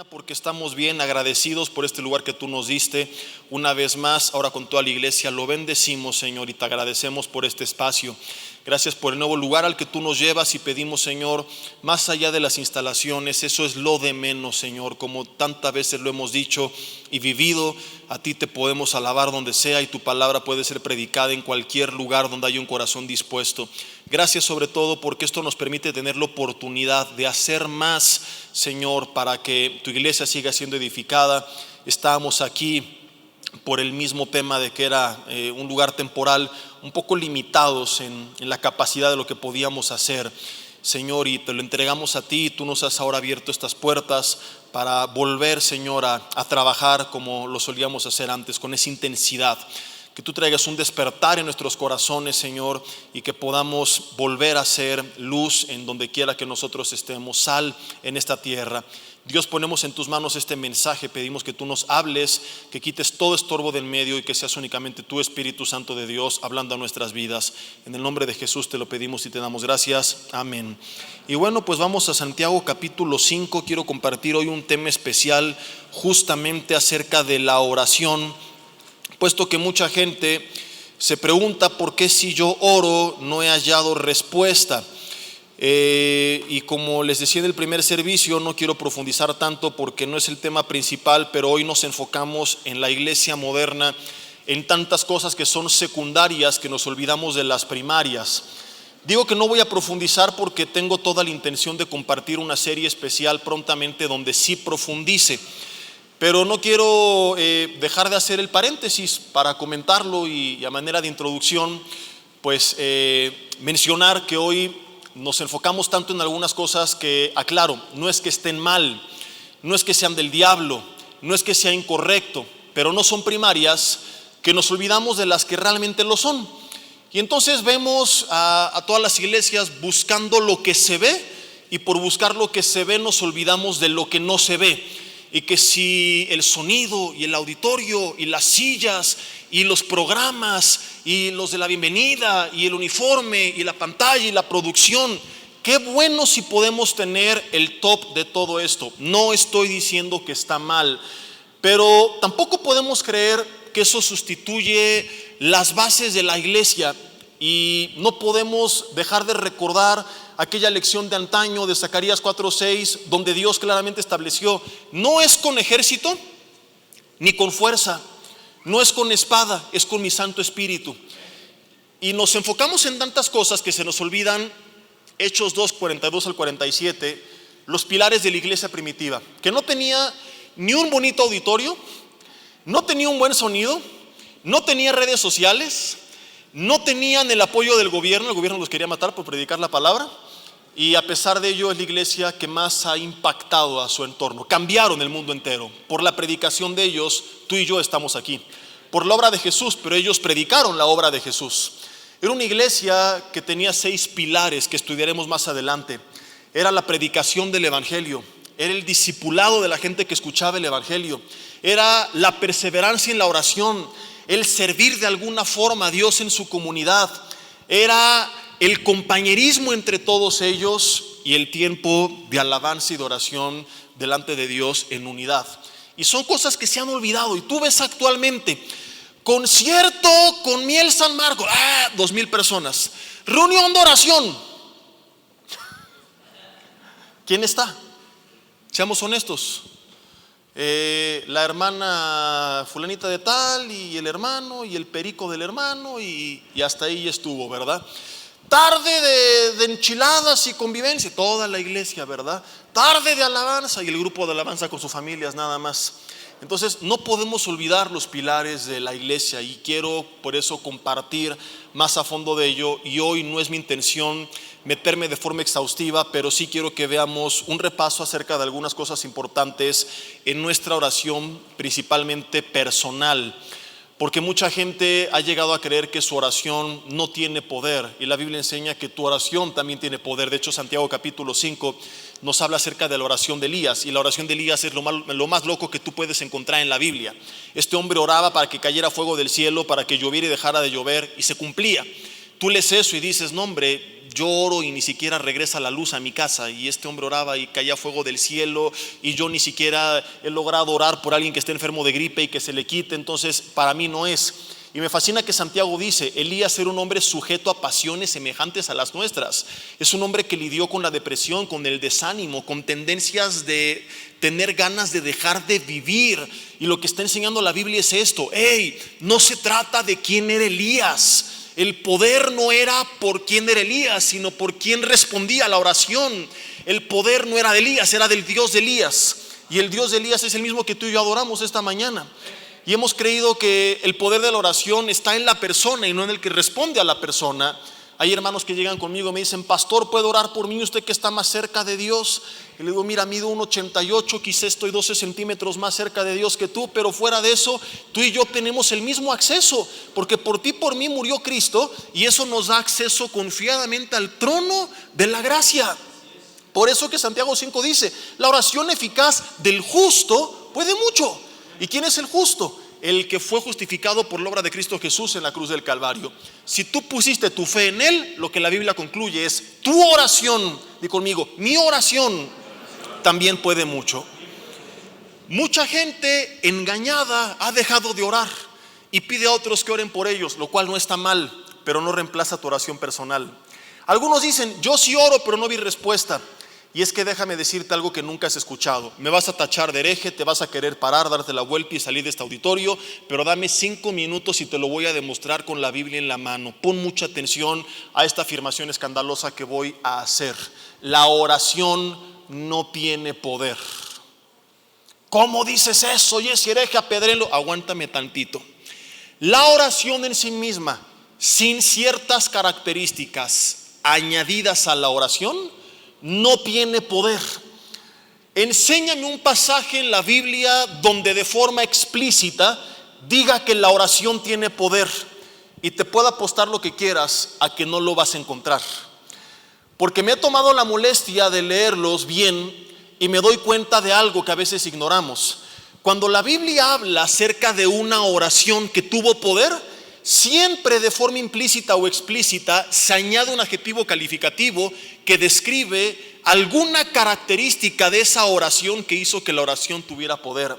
Porque estamos bien agradecidos por este lugar que tú nos diste una vez más. Ahora con toda la iglesia lo bendecimos, Señor, y te agradecemos por este espacio. Gracias por el nuevo lugar al que tú nos llevas y pedimos, Señor, más allá de las instalaciones, eso es lo de menos, Señor. Como tantas veces lo hemos dicho y vivido, a ti te podemos alabar donde sea y tu palabra puede ser predicada en cualquier lugar donde haya un corazón dispuesto. Gracias sobre todo porque esto nos permite tener la oportunidad de hacer más, Señor, para que tu iglesia siga siendo edificada. Estábamos aquí por el mismo tema de que era un lugar temporal, un poco limitados en la capacidad de lo que podíamos hacer, Señor, y te lo entregamos a ti. Tú nos has ahora abierto estas puertas para volver, Señor, a trabajar como lo solíamos hacer antes, con esa intensidad. Que tú traigas un despertar en nuestros corazones, Señor, y que podamos volver a ser luz en donde quiera que nosotros estemos, sal en esta tierra. Dios, ponemos en tus manos este mensaje, pedimos que tú nos hables, que quites todo estorbo del medio y que seas únicamente tu Espíritu Santo de Dios hablando a nuestras vidas. En el nombre de Jesús te lo pedimos y te damos gracias. Amén. Y bueno, pues vamos a Santiago capítulo 5. Quiero compartir hoy un tema especial justamente acerca de la oración, puesto que mucha gente se pregunta por qué si yo oro no he hallado respuesta. Y como les decía en el primer servicio, no quiero profundizar tanto porque no es el tema principal, pero hoy nos enfocamos en la iglesia moderna, en tantas cosas que son secundarias que nos olvidamos de las primarias. Digo que no voy a profundizar porque tengo toda la intención de compartir una serie especial prontamente donde sí profundice. Pero no quiero dejar de hacer el paréntesis para comentarlo y a manera de introducción, pues mencionar que hoy nos enfocamos tanto en algunas cosas que, aclaro, no es que estén mal, no es que sean del diablo, no es que sea incorrecto, pero no son primarias, que nos olvidamos de las que realmente lo son. Y entonces vemos a todas las iglesias buscando lo que se ve, y por buscar lo que se ve nos olvidamos de lo que no se ve. Y que si el sonido y el auditorio y las sillas y los programas y los de la bienvenida y el uniforme y la pantalla y la producción, qué bueno si podemos tener el top de todo esto. No estoy diciendo que está mal, pero tampoco podemos creer que eso sustituye las bases de la iglesia. Y no podemos dejar de recordar aquella lección de antaño de Zacarías 4:6, donde Dios claramente estableció: no es con ejército ni con fuerza, no es con espada, es con mi Santo Espíritu. Y nos enfocamos en tantas cosas que se nos olvidan. Hechos 2:42 al 47, los pilares de la iglesia primitiva, que no tenía ni un bonito auditorio, no tenía un buen sonido, no tenía redes sociales, no tenían el apoyo del gobierno. El gobierno los quería matar por predicar la palabra, y a pesar de ello es la iglesia que más ha impactado a su entorno. Cambiaron el mundo entero. Por la predicación de ellos, tú y yo estamos aquí. Por la obra de Jesús, pero ellos predicaron la obra de Jesús. Era una iglesia que tenía 6 pilares que estudiaremos más adelante. Era la predicación del evangelio, era el discipulado de la gente que escuchaba el evangelio, era la perseverancia en la oración, el servir de alguna forma a Dios en su comunidad, era el compañerismo entre todos ellos y el tiempo de alabanza y de oración delante de Dios en unidad. Y son cosas que se han olvidado. Y tú ves actualmente concierto con Miel San Marcos, 2,000 personas, reunión de oración. ¿Quién está? Seamos honestos. La hermana fulanita de tal y el hermano y el perico del hermano y hasta ahí estuvo, ¿verdad? Tarde de enchiladas y convivencia, toda la iglesia, ¿verdad? Tarde de alabanza y el grupo de alabanza con sus familias nada más. Entonces no podemos olvidar los pilares de la iglesia, y quiero por eso compartir más a fondo de ello. Y hoy no es mi intención meterme de forma exhaustiva, pero sí quiero que veamos un repaso acerca de algunas cosas importantes en nuestra oración, principalmente personal, porque mucha gente ha llegado a creer que su oración no tiene poder, y la Biblia enseña que tu oración también tiene poder. De hecho, Santiago capítulo 5 nos habla acerca de la oración de Elías, y la oración de Elías es lo más loco que tú puedes encontrar en la Biblia. Este hombre oraba para que cayera fuego del cielo, para que lloviera y dejara de llover, y se cumplía. Tú lees eso y dices: no, hombre, yo oro y ni siquiera regresa la luz a mi casa, y este hombre oraba y caía fuego del cielo, y yo ni siquiera he logrado orar por alguien que esté enfermo de gripe y que se le quite, entonces para mí no es. Y me fascina que Santiago dice: Elías era un hombre sujeto a pasiones semejantes a las nuestras. Es un hombre que lidió con la depresión, con el desánimo, con tendencias de tener ganas de dejar de vivir. Y lo que está enseñando la Biblia es esto: no se trata de quién era Elías. El poder no era por quién era Elías, sino por quién respondía a la oración. El poder no era de Elías, era del Dios de Elías. Y el Dios de Elías es el mismo que tú y yo adoramos esta mañana. Y hemos creído que el poder de la oración está en la persona y no en el que responde a la persona. Hay hermanos que llegan conmigo y me dicen: pastor, ¿puede orar por mí usted que está más cerca de Dios? Y le digo: mira, mido 1,88, quizá estoy 12 centímetros más cerca de Dios que tú, pero fuera de eso, tú y yo tenemos el mismo acceso, porque por ti, por mí murió Cristo, y eso nos da acceso confiadamente al trono de la gracia. Por eso que Santiago 5 dice: la oración eficaz del justo puede mucho. ¿Y quién es el justo? El que fue justificado por la obra de Cristo Jesús en la cruz del Calvario. Si tú pusiste tu fe en Él, lo que la Biblia concluye es: tu oración, di conmigo, mi oración también puede mucho. Mucha gente engañada ha dejado de orar y pide a otros que oren por ellos, lo cual no está mal, pero no reemplaza tu oración personal. Algunos dicen: yo sí oro, pero no vi respuesta. Y es que déjame decirte algo que nunca has escuchado. Me vas a tachar de hereje, te vas a querer parar, darte la vuelta y salir de este auditorio, pero dame 5 minutos y te lo voy a demostrar con la Biblia en la mano. Pon mucha atención a esta afirmación escandalosa que voy a hacer. La oración no tiene poder. ¿Cómo dices eso? Y es hereje, apedréalo. Aguántame tantito. La oración en sí misma, sin ciertas características añadidas a la oración, no tiene poder. Enséñame un pasaje en la Biblia donde de forma explícita diga que la oración tiene poder, y te puedo apostar lo que quieras a que no lo vas a encontrar, porque me he tomado la molestia de leerlos bien y me doy cuenta de algo que a veces ignoramos. Cuando la Biblia habla acerca de una oración que tuvo poder, siempre de forma implícita o explícita se añade un adjetivo calificativo que describe alguna característica de esa oración que hizo que la oración tuviera poder.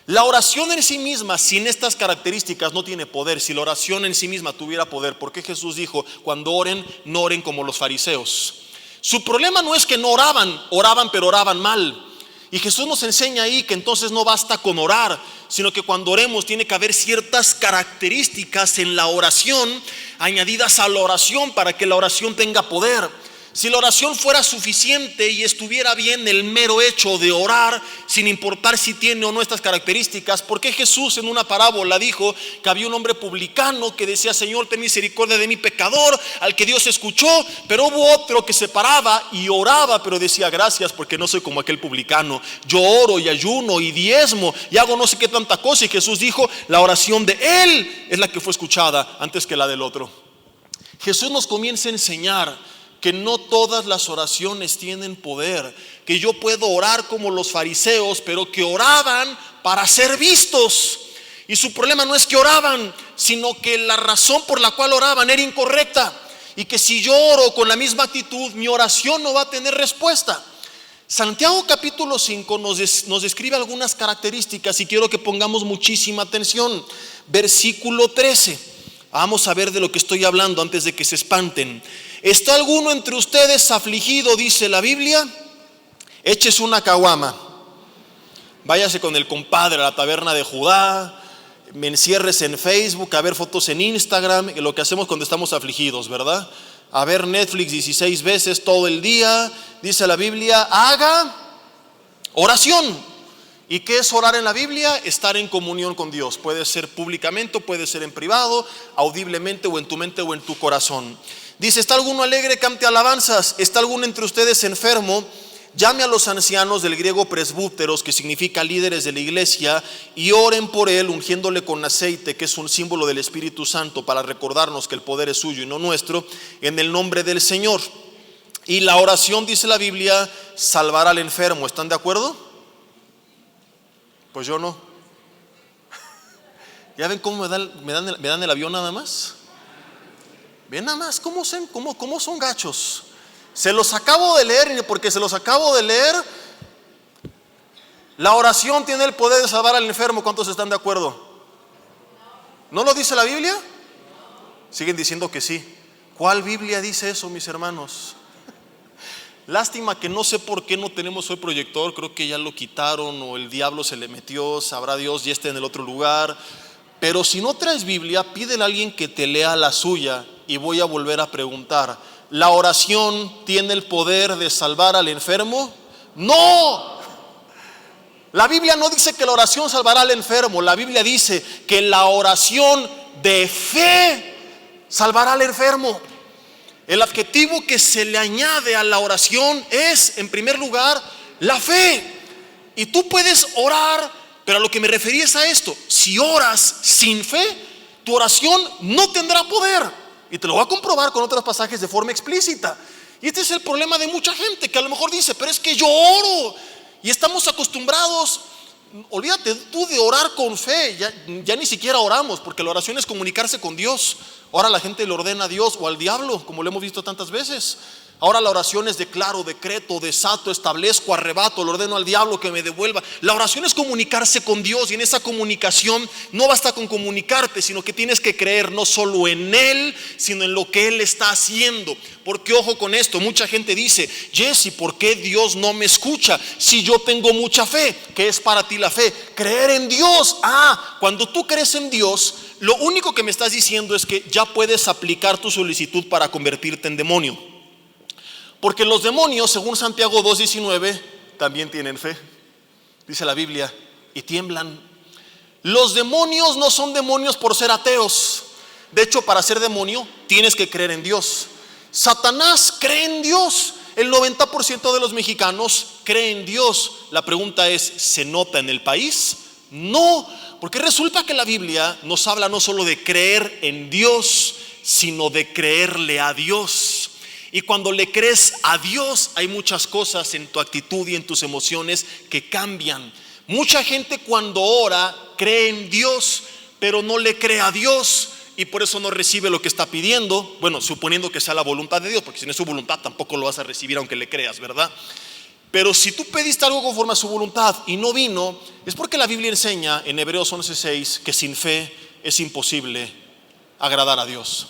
La oración en sí misma, sin estas características, no tiene poder. Si la oración en sí misma tuviera poder, ¿por qué Jesús dijo: cuando oren, no oren como los fariseos? Su problema no es que no oraban, pero oraban mal. Y Jesús nos enseña ahí que entonces no basta con orar, sino que cuando oremos tiene que haber ciertas características en la oración añadidas a la oración para que la oración tenga poder. Si la oración fuera suficiente y estuviera bien el mero hecho de orar, sin importar si tiene o no estas características, ¿por qué Jesús en una parábola dijo que había un hombre publicano que decía: Señor, ten misericordia de mi pecador, al que Dios escuchó? Pero hubo otro que se paraba y oraba, pero decía: gracias, porque no soy como aquel publicano. Yo oro y ayuno y diezmo y hago no sé qué tanta cosa. Y Jesús dijo: la oración de él es la que fue escuchada antes que la del otro. Jesús nos comienza a enseñar que no todas las oraciones tienen poder, que yo puedo orar como los fariseos, pero que oraban para ser vistos. Y su problema no es que oraban, sino que la razón por la cual oraban era incorrecta, y que si yo oro con la misma actitud, mi oración no va a tener respuesta. Santiago capítulo 5 nos describe algunas características y quiero que pongamos muchísima atención. Versículo 13. Vamos a ver de lo que estoy hablando antes de que se espanten. ¿Está alguno entre ustedes afligido?, dice la Biblia. Échese una caguama, váyase con el compadre a la taberna de Judá, me encierres en Facebook a ver fotos en Instagram, lo que hacemos cuando estamos afligidos, ¿verdad? A ver Netflix 16 veces todo el día. Dice la Biblia: haga oración. ¿Y qué es orar en la Biblia? Estar en comunión con Dios. Puede ser públicamente, puede ser en privado, audiblemente, o en tu mente o en tu corazón. Dice: ¿está alguno alegre? Cante alabanzas. ¿Está alguno entre ustedes enfermo? Llame a los ancianos, del griego presbúteros, que significa líderes de la iglesia, y oren por él, ungiéndole con aceite, que es un símbolo del Espíritu Santo, para recordarnos que el poder es suyo y no nuestro, en el nombre del Señor. Y la oración, dice la Biblia, salvará al enfermo. ¿Están de acuerdo? Pues yo no. ¿Ya ven cómo me dan el avión nada más? Ven nada más cómo son gachos. Se los acabo de leer, y porque se los acabo de leer, la oración tiene el poder de salvar al enfermo. ¿Cuántos están de acuerdo? ¿No lo dice la Biblia? Siguen diciendo que sí. ¿Cuál Biblia dice eso, mis hermanos? Lástima que no sé por qué no tenemos hoy proyector. Creo que ya lo quitaron o el diablo se le metió, sabrá Dios, ya está en el otro lugar. Pero si no traes Biblia, pídele a alguien que te lea la suya. Y voy a volver a preguntar: ¿la oración tiene el poder de salvar al enfermo? ¡No! La Biblia no dice que la oración salvará al enfermo. La Biblia dice que la oración de fe salvará al enfermo. El adjetivo que se le añade a la oración es, en primer lugar, la fe. Y tú puedes orar, pero a lo que me refería es a esto: si oras sin fe, tu oración no tendrá poder. Y te lo voy a comprobar con otros pasajes de forma explícita. Y este es el problema de mucha gente, que a lo mejor dice: pero es que yo oro. Y estamos acostumbrados, olvídate tú de orar con fe, ya ni siquiera oramos, porque la oración es comunicarse con Dios. Ahora la gente le ordena a Dios o al diablo, como lo hemos visto tantas veces. Ahora la oración es declaro, decreto, desato, establezco, arrebato, le ordeno al diablo que me devuelva. La oración es comunicarse con Dios, y en esa comunicación no basta con comunicarte, sino que tienes que creer no solo en Él, sino en lo que Él está haciendo. Porque ojo con esto, mucha gente dice: Jesse, ¿por qué Dios no me escucha si yo tengo mucha fe? ¿Qué es para ti la fe? Creer en Dios. Cuando tú crees en Dios, lo único que me estás diciendo es que ya puedes aplicar tu solicitud para convertirte en demonio. Porque los demonios, según Santiago 2:19, también tienen fe. Dice la Biblia: y tiemblan. Los demonios no son demonios por ser ateos. De hecho, para ser demonio tienes que creer en Dios. Satanás cree en Dios. El 90% de los mexicanos cree en Dios. La pregunta es: ¿se nota en el país? No, porque resulta que la Biblia nos habla no solo de creer en Dios, sino de creerle a Dios. Y cuando le crees a Dios, hay muchas cosas en tu actitud y en tus emociones que cambian. Mucha gente cuando ora cree en Dios, pero no le cree a Dios, y por eso no recibe lo que está pidiendo. Bueno, suponiendo que sea la voluntad de Dios, porque si no es su voluntad tampoco lo vas a recibir aunque le creas, ¿verdad? Pero si tú pediste algo conforme a su voluntad y no vino, es porque la Biblia enseña en Hebreos 11:6 que sin fe es imposible agradar a Dios.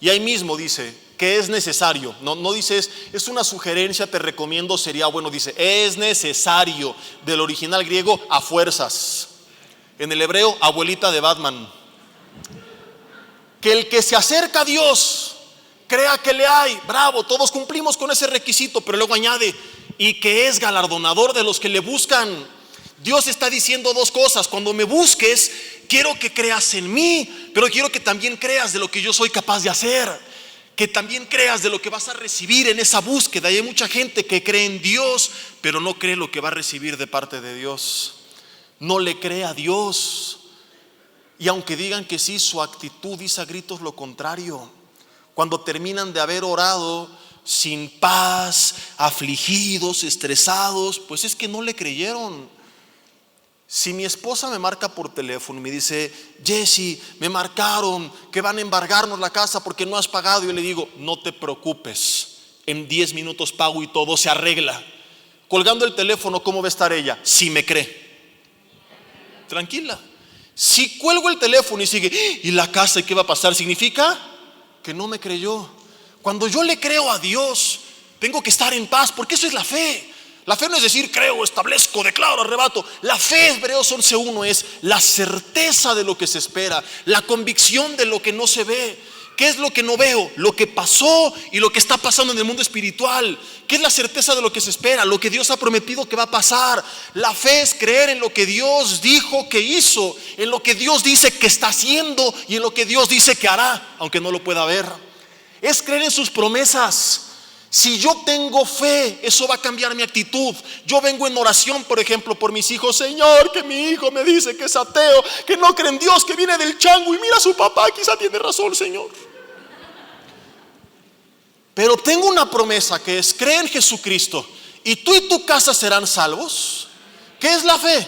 Y ahí mismo dice que es necesario. No dice es una sugerencia, te recomiendo, sería bueno. Dice es necesario, del original griego a fuerzas, en el hebreo abuelita de Batman. Que el que se acerca a Dios crea que le hay. Bravo, todos cumplimos con ese requisito, pero luego añade: y que es galardonador de los que le buscan. Dios está diciendo dos cosas: cuando me busques, quiero que creas en mí, pero quiero que también creas de lo que yo soy capaz de hacer, que también creas de lo que vas a recibir en esa búsqueda. Y hay mucha gente que cree en Dios, pero no cree lo que va a recibir de parte de Dios. No le cree a Dios. Y aunque digan que sí, su actitud dice a gritos lo contrario. Cuando terminan de haber orado sin paz, afligidos, estresados, pues es que no le creyeron. Si mi esposa me marca por teléfono y me dice: Jesse, me marcaron que van a embargarnos la casa porque no has pagado, yo le digo: no te preocupes, en 10 minutos pago y todo se arregla. Colgando el teléfono, ¿cómo va a estar ella? Si me cree, tranquila. Si cuelgo el teléfono y sigue: ¿y la casa y qué va a pasar? Significa que no me creyó. Cuando yo le creo a Dios, tengo que estar en paz, porque eso es la fe. La fe no es decir creo, establezco, declaro, arrebato. La fe, Hebreos 11:1, es la certeza de lo que se espera, la convicción de lo que no se ve. ¿Qué es lo que no veo? Lo que pasó y lo que está pasando en el mundo espiritual. ¿Qué es la certeza de lo que se espera? Lo que Dios ha prometido que va a pasar. La fe es creer en lo que Dios dijo que hizo, en lo que Dios dice que está haciendo y en lo que Dios dice que hará, aunque no lo pueda ver. Es creer en sus promesas. Si yo tengo fe, eso va a cambiar mi actitud. Yo vengo en oración, por ejemplo, por mis hijos. Señor, que mi hijo me dice que es ateo, que no cree en Dios, que viene del chango, y mira a su papá, quizá tiene razón, Señor. Pero tengo una promesa que es: cree en Jesucristo y tú y tu casa serán salvos. ¿Qué es la fe?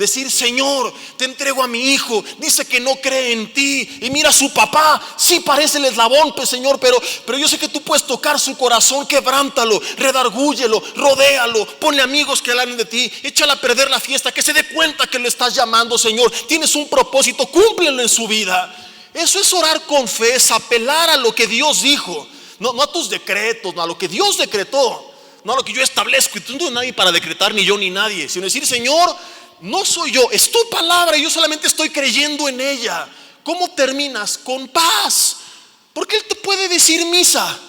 Decir: Señor, te entrego a mi hijo, dice que no cree en ti, y mira, su papá sí parece el eslabón, pues, Señor, pero yo sé que tú puedes tocar su corazón. Quebrántalo, redargúyelo, rodéalo, ponle amigos que hablen de ti, échale a perder la fiesta, que se dé cuenta que le estás llamando, Señor. Tienes un propósito, cúmplelo en su vida. Eso es orar con fe, es apelar a lo que Dios dijo, no a tus decretos, no a lo que Dios decretó, no a lo que yo establezco. Y tú no eres nadie para decretar, ni yo ni nadie, sino decir: Señor, no soy yo, es tu palabra y yo solamente estoy creyendo en ella. ¿Cómo terminas? Con paz. Porque Él te puede decir misa,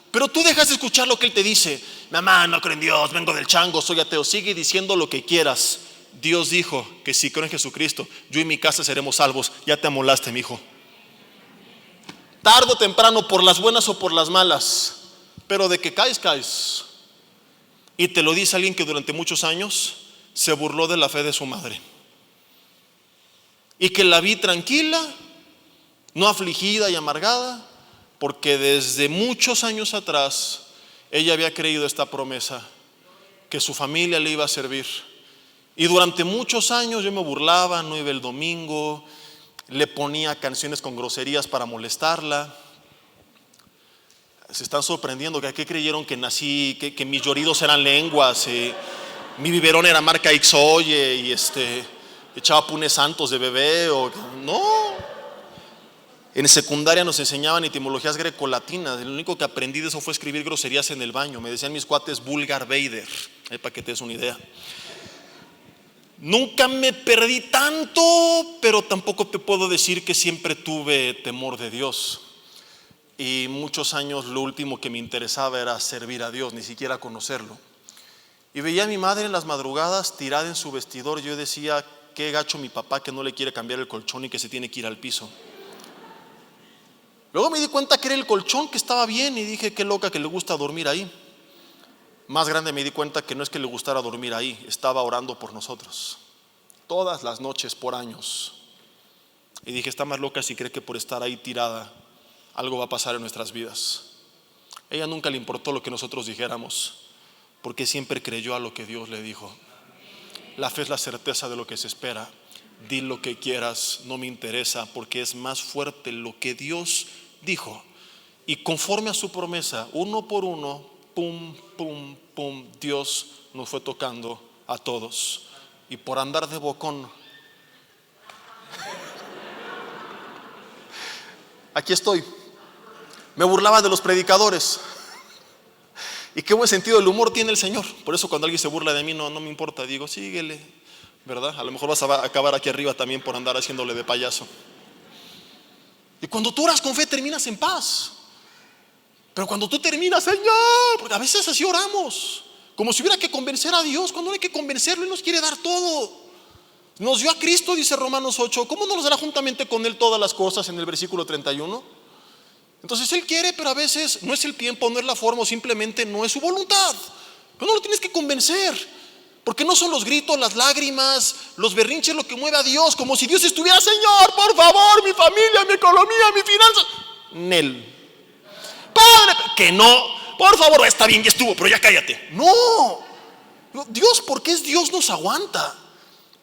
pero tú dejas de escuchar lo que Él te dice. Mamá, no creo en Dios, vengo del chango, soy ateo. Sigue diciendo lo que quieras. Dios dijo que si creo en Jesucristo, yo y mi casa seremos salvos. Ya te amolaste, mi hijo. Tarde o temprano, por las buenas o por las malas, pero de que caes, caes. Y te lo dice alguien que durante muchos años se burló de la fe de su madre, y que la vi tranquila, no afligida y amargada, porque desde muchos años atrás ella había creído esta promesa, que su familia le iba a servir. Y durante muchos años yo me burlaba, no iba el domingo, le ponía canciones con groserías para molestarla. Se están sorprendiendo, que aquí creyeron que nací, que mis lloridos eran lenguas, mi biberón era marca Ixoye y echaba punes santos de bebé. No. En secundaria nos enseñaban etimologías grecolatinas. Lo único que aprendí de eso fue escribir groserías en el baño. Me decían mis cuates Vulgar Vader, para que te des una idea. Nunca me perdí tanto, pero tampoco te puedo decir que siempre tuve temor de Dios. Y muchos años lo último que me interesaba era servir a Dios, ni siquiera conocerlo. Y veía a mi madre en las madrugadas tirada en su vestidor. Yo decía: qué gacho mi papá, que no le quiere cambiar el colchón y que se tiene que ir al piso. Luego me di cuenta que era el colchón, que estaba bien, y dije: qué loca que le gusta dormir ahí. Más grande me di cuenta que no es que le gustara dormir ahí, estaba orando por nosotros todas las noches por años. Y dije: está más loca si cree que por estar ahí tirada algo va a pasar en nuestras vidas. Ella nunca le importó lo que nosotros dijéramos, porque siempre creyó a lo que Dios le dijo. La fe es la certeza de lo que se espera. Di lo que quieras, no me interesa, porque es más fuerte lo que Dios dijo. Y conforme a su promesa, uno por uno, pum, pum, pum, Dios nos fue tocando a todos. Y por andar de bocón, aquí estoy. Me burlaba de los predicadores. Y qué buen sentido del humor tiene el Señor. Por eso cuando alguien se burla de mí, no me importa. Digo: síguele, ¿verdad? A lo mejor vas a acabar aquí arriba también por andar haciéndole de payaso. Y cuando tú oras con fe, terminas en paz. Pero cuando tú terminas: Señor, porque a veces así oramos, como si hubiera que convencer a Dios, cuando no hay que convencerlo. Él nos quiere dar todo. Nos dio a Cristo, dice Romanos 8. ¿Cómo no nos dará juntamente con Él todas las cosas? En el versículo 31. Entonces Él quiere, pero a veces no es el tiempo, no es la forma, o simplemente no es su voluntad. Pero no lo tienes que convencer, porque no son los gritos, las lágrimas, los berrinches lo que mueve a Dios. Como si Dios estuviera: Señor, por favor, mi familia, mi economía, mi finanza. Nel. Padre, que no, por favor, está bien, ya estuvo, pero ya cállate. No, Dios, porque es Dios, nos aguanta.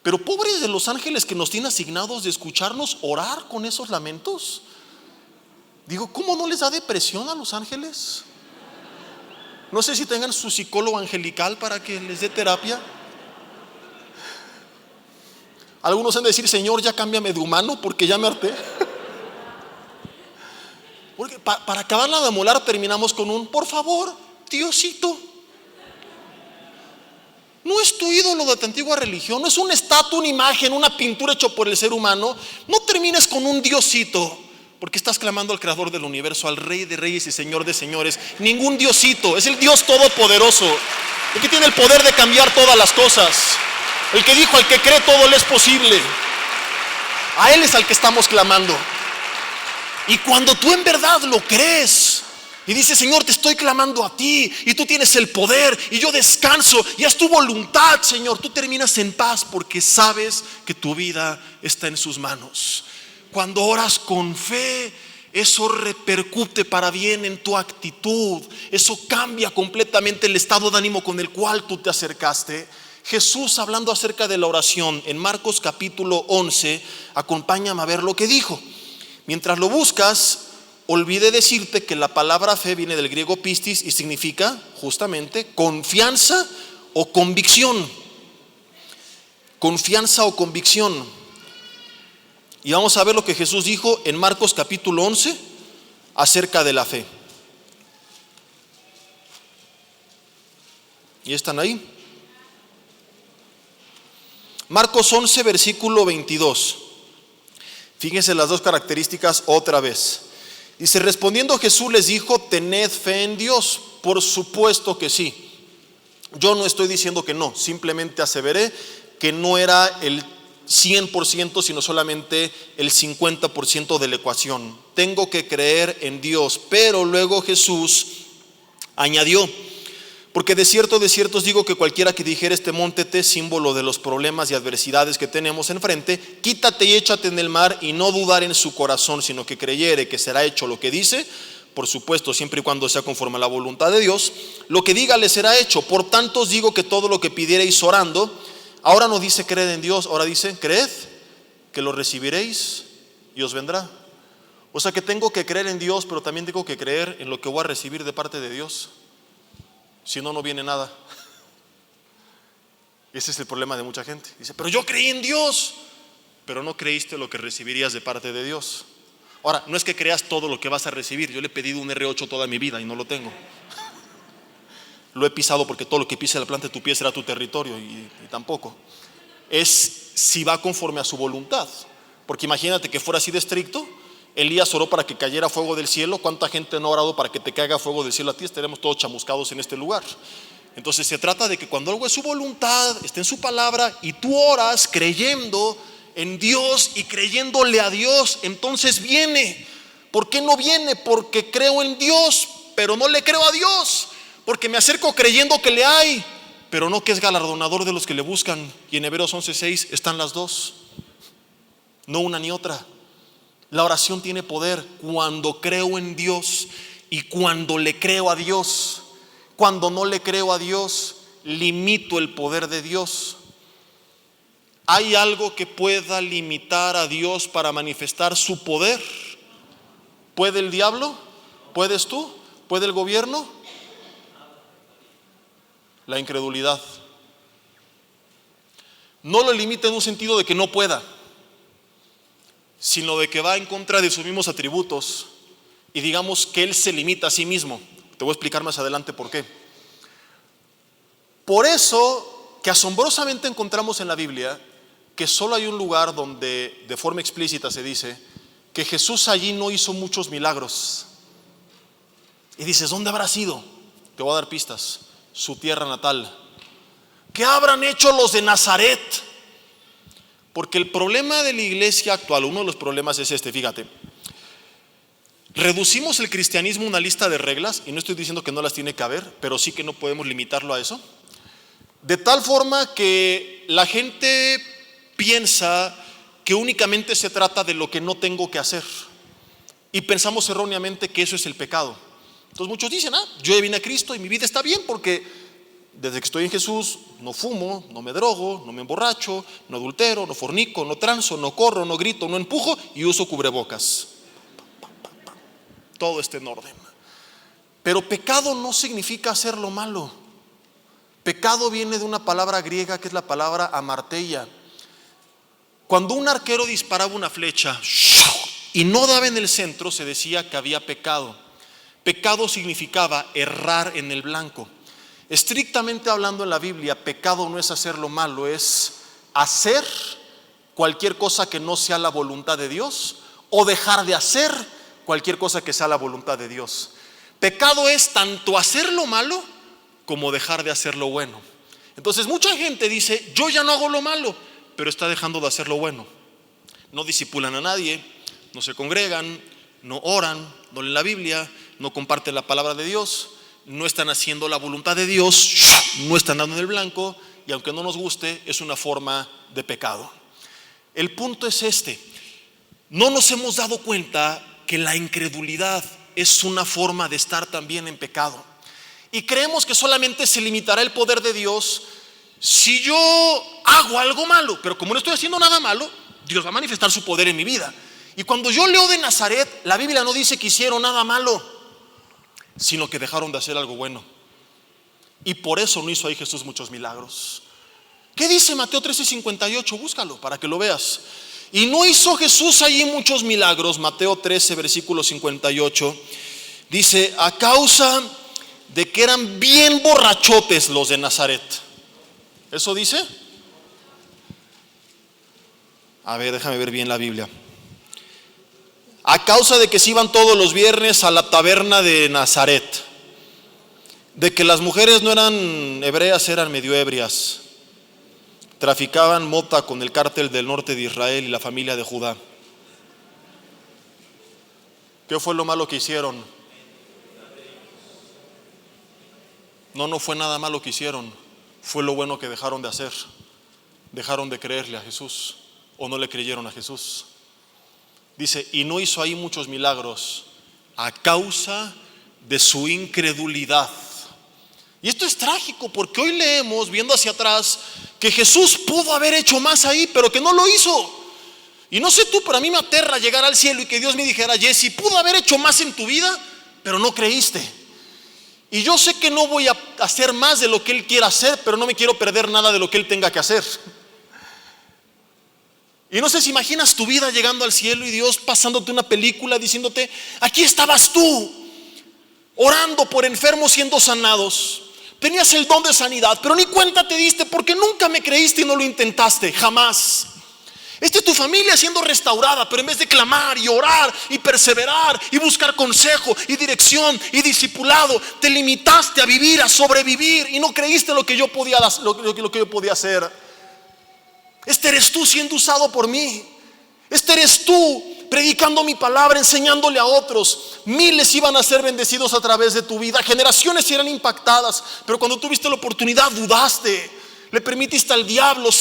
Pero pobres de los ángeles que nos tiene asignados de escucharnos orar con esos lamentos. Digo, ¿cómo no les da depresión a los ángeles? No sé si tengan su psicólogo angelical para que les dé terapia. Algunos han de decir: Señor, ya cámbiame de humano porque ya me harté. Porque para acabarla de amolar terminamos con un: por favor, Diosito. No es tu ídolo de tu antigua religión, no es una estatua, una imagen, una pintura hecha por el ser humano. No termines con un Diosito, porque estás clamando al creador del universo, al Rey de reyes y Señor de señores. Ningún Diosito, es el Dios todopoderoso, el que tiene el poder de cambiar todas las cosas, el que dijo: al que cree todo le es posible. A Él es al que estamos clamando. Y cuando tú en verdad lo crees y dices: Señor, te estoy clamando a ti, y tú tienes el poder, y yo descanso, y haz tu voluntad, Señor, tú terminas en paz, porque sabes que tu vida está en sus manos. Cuando oras con fe, eso repercute para bien en tu actitud. Eso cambia completamente el estado de ánimo con el cual tú te acercaste. Jesús hablando acerca de la oración en Marcos capítulo 11, acompáñame a ver lo que dijo. Mientras lo buscas, olvidé decirte que la palabra fe viene del griego pistis y significa justamente confianza o convicción. Confianza o convicción. Y vamos a ver lo que Jesús dijo en Marcos capítulo 11 acerca de la fe. ¿Y están ahí? Marcos 11, versículo 22. Fíjense las dos características otra vez. Dice, respondiendo Jesús les dijo, tened fe en Dios. Por supuesto que sí. Yo no estoy diciendo que no, simplemente aseveré que no era el 100%, sino solamente el 50% de la ecuación. Tengo que creer en Dios. Pero luego Jesús añadió, porque de cierto os digo que cualquiera que dijere este móntete, símbolo de los problemas y adversidades que tenemos enfrente, quítate y échate en el mar, y no dudar en su corazón, sino que creyere que será hecho lo que dice, por supuesto siempre y cuando sea conforme a la voluntad de Dios, lo que diga le será hecho. Por tanto os digo que todo lo que pidiereis orando, ahora no dice creed en Dios, ahora dice creed que lo recibiréis y os vendrá. O sea que tengo que creer en Dios, pero también tengo que creer en lo que voy a recibir de parte de Dios. Si no, no viene nada. Ese es el problema de mucha gente. Dice, pero yo creí en Dios, pero no creíste lo que recibirías de parte de Dios. Ahora, no es que creas todo lo que vas a recibir. Yo le he pedido un R8 toda mi vida y no lo tengo. Lo he pisado porque todo lo que pise la planta de tu pie será tu territorio, y tampoco. Es si va conforme a su voluntad. Porque imagínate que fuera así de estricto. Elías oró para que cayera fuego del cielo. ¿Cuánta gente no ha orado para que te caiga fuego del cielo a ti? Estaremos todos chamuscados en este lugar. Entonces se trata de que cuando algo es su voluntad, esté en su palabra, y tú oras creyendo en Dios y creyéndole a Dios, entonces viene. ¿Por qué no viene? Porque creo en Dios, pero no le creo a Dios. Porque me acerco creyendo que le hay, pero no que es galardonador de los que le buscan. Y en Hebreos 11:6 están las dos, no una ni otra. La oración tiene poder cuando creo en Dios y cuando le creo a Dios. Cuando no le creo a Dios, limito el poder de Dios. ¿Hay algo que pueda limitar a Dios para manifestar su poder? ¿Puede el diablo? ¿Puedes tú? ¿Puede el gobierno? La incredulidad. No lo limita en un sentido de que no pueda, sino de que va en contra de sus mismos atributos, y digamos que él se limita a sí mismo. Te voy a explicar más adelante por qué. Por eso que asombrosamente encontramos en la Biblia que solo hay un lugar donde de forma explícita se dice que Jesús allí no hizo muchos milagros. Y dices, ¿dónde habrá sido? Te voy a dar pistas. Su tierra natal. ¿Qué habrán hecho los de Nazaret? Porque el problema de la iglesia actual, uno de los problemas es este, fíjate. Reducimos el cristianismo a una lista de reglas, y no estoy diciendo que no las tiene que haber, pero sí que no podemos limitarlo a eso. De tal forma que la gente piensa que únicamente se trata de lo que no tengo que hacer, y pensamos erróneamente que eso es el pecado. Entonces muchos dicen, yo ya vine a Cristo y mi vida está bien porque desde que estoy en Jesús no fumo, no me drogo, no me emborracho, no adultero, no fornico, no transo, no corro, no grito, no empujo y uso cubrebocas. Todo está en orden. Pero pecado no significa hacer lo malo. Pecado viene de una palabra griega que es la palabra amarteia. Cuando un arquero disparaba una flecha y no daba en el centro, se decía que había pecado. Pecado significaba errar en el blanco. Estrictamente hablando en la Biblia, pecado no es hacer lo malo, es hacer cualquier cosa que no sea la voluntad de Dios, o dejar de hacer cualquier cosa que sea la voluntad de Dios. Pecado es tanto hacer lo malo como dejar de hacer lo bueno. Entonces mucha gente dice, yo ya no hago lo malo, pero está dejando de hacer lo bueno. No discipulan a nadie, no se congregan, no oran, no leen la Biblia, no comparten la palabra de Dios, no están haciendo la voluntad de Dios, no están dando en el blanco, y aunque no nos guste, es una forma de pecado. El punto es este: no nos hemos dado cuenta que la incredulidad es una forma de estar también en pecado, y creemos que solamente se limitará el poder de Dios Si yo hago algo malo, pero como no estoy haciendo nada malo, Dios va a manifestar su poder en mi vida. Y cuando yo leo de Nazaret, la Biblia no dice que hicieron nada malo, sino que dejaron de hacer algo bueno. Y por eso no hizo ahí Jesús muchos milagros. ¿Qué dice Mateo 13:58? Búscalo para que lo veas. Y no hizo Jesús allí muchos milagros. Mateo 13, versículo 58. Dice, a causa de que eran bien borrachotes los de Nazaret. ¿Eso dice? A ver, déjame ver bien la Biblia. A causa de que se iban todos los viernes a la taberna de Nazaret, de que las mujeres no eran hebreas, eran medio ebrias, traficaban mota con el cártel del norte de Israel y la familia de Judá. ¿Qué fue lo malo que hicieron? No fue nada malo que hicieron, fue lo bueno que dejaron de hacer. Dejaron de creerle a Jesús, o no le creyeron a Jesús. Dice, y no hizo ahí muchos milagros a causa de su incredulidad. Y esto es trágico porque hoy leemos, viendo hacia atrás, que Jesús pudo haber hecho más ahí, pero que no lo hizo. Y no sé tú, pero a mí me aterra llegar al cielo y que Dios me dijera, Jesse, pudo haber hecho más en tu vida, pero no creíste. Y yo sé que no voy a hacer más de lo que Él quiera hacer, pero no me quiero perder nada de lo que Él tenga que hacer. Y no sé si imaginas tu vida llegando al cielo y Dios pasándote una película diciéndote, aquí estabas tú, orando por enfermos siendo sanados, tenías el don de sanidad, pero ni cuenta te diste porque nunca me creíste y no lo intentaste, jamás. Esta es tu familia siendo restaurada, pero en vez de clamar y orar y perseverar y buscar consejo y dirección y discipulado, te limitaste a vivir, a sobrevivir y no creíste lo que yo podía hacer. Este eres tú siendo usado por mí. Este eres tú predicando mi palabra, enseñándole a otros. Miles iban a ser bendecidos a través de tu vida. Generaciones eran impactadas. Pero cuando tuviste la oportunidad, dudaste. Le permitiste al diablo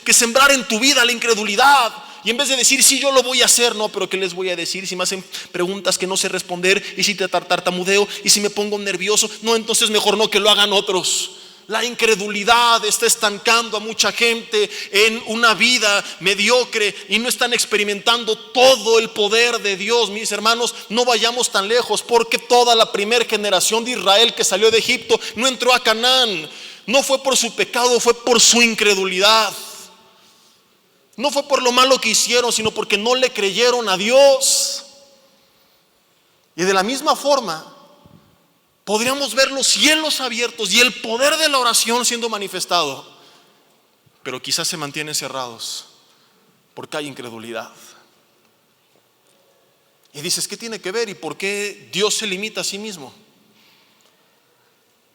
que sembrara en tu vida la incredulidad. Y en vez de decir, sí, yo lo voy a hacer, no, pero ¿qué les voy a decir? Si me hacen preguntas que no sé responder, y si te tartamudeo, y si me pongo nervioso, no, entonces mejor no, que lo hagan otros. La incredulidad está estancando a mucha gente en una vida mediocre y no están experimentando todo el poder de Dios. Mis hermanos, no vayamos tan lejos, porque toda la primera generación de Israel que salió de Egipto no entró a Canaán. No fue por su pecado, fue por su incredulidad. No fue por lo malo que hicieron, sino porque no le creyeron a Dios. Y de la misma forma podríamos ver los cielos abiertos y el poder de la oración siendo manifestado, pero quizás se mantienen cerrados porque hay incredulidad. Y dices, ¿qué tiene que ver? ¿Y por qué Dios se limita a sí mismo?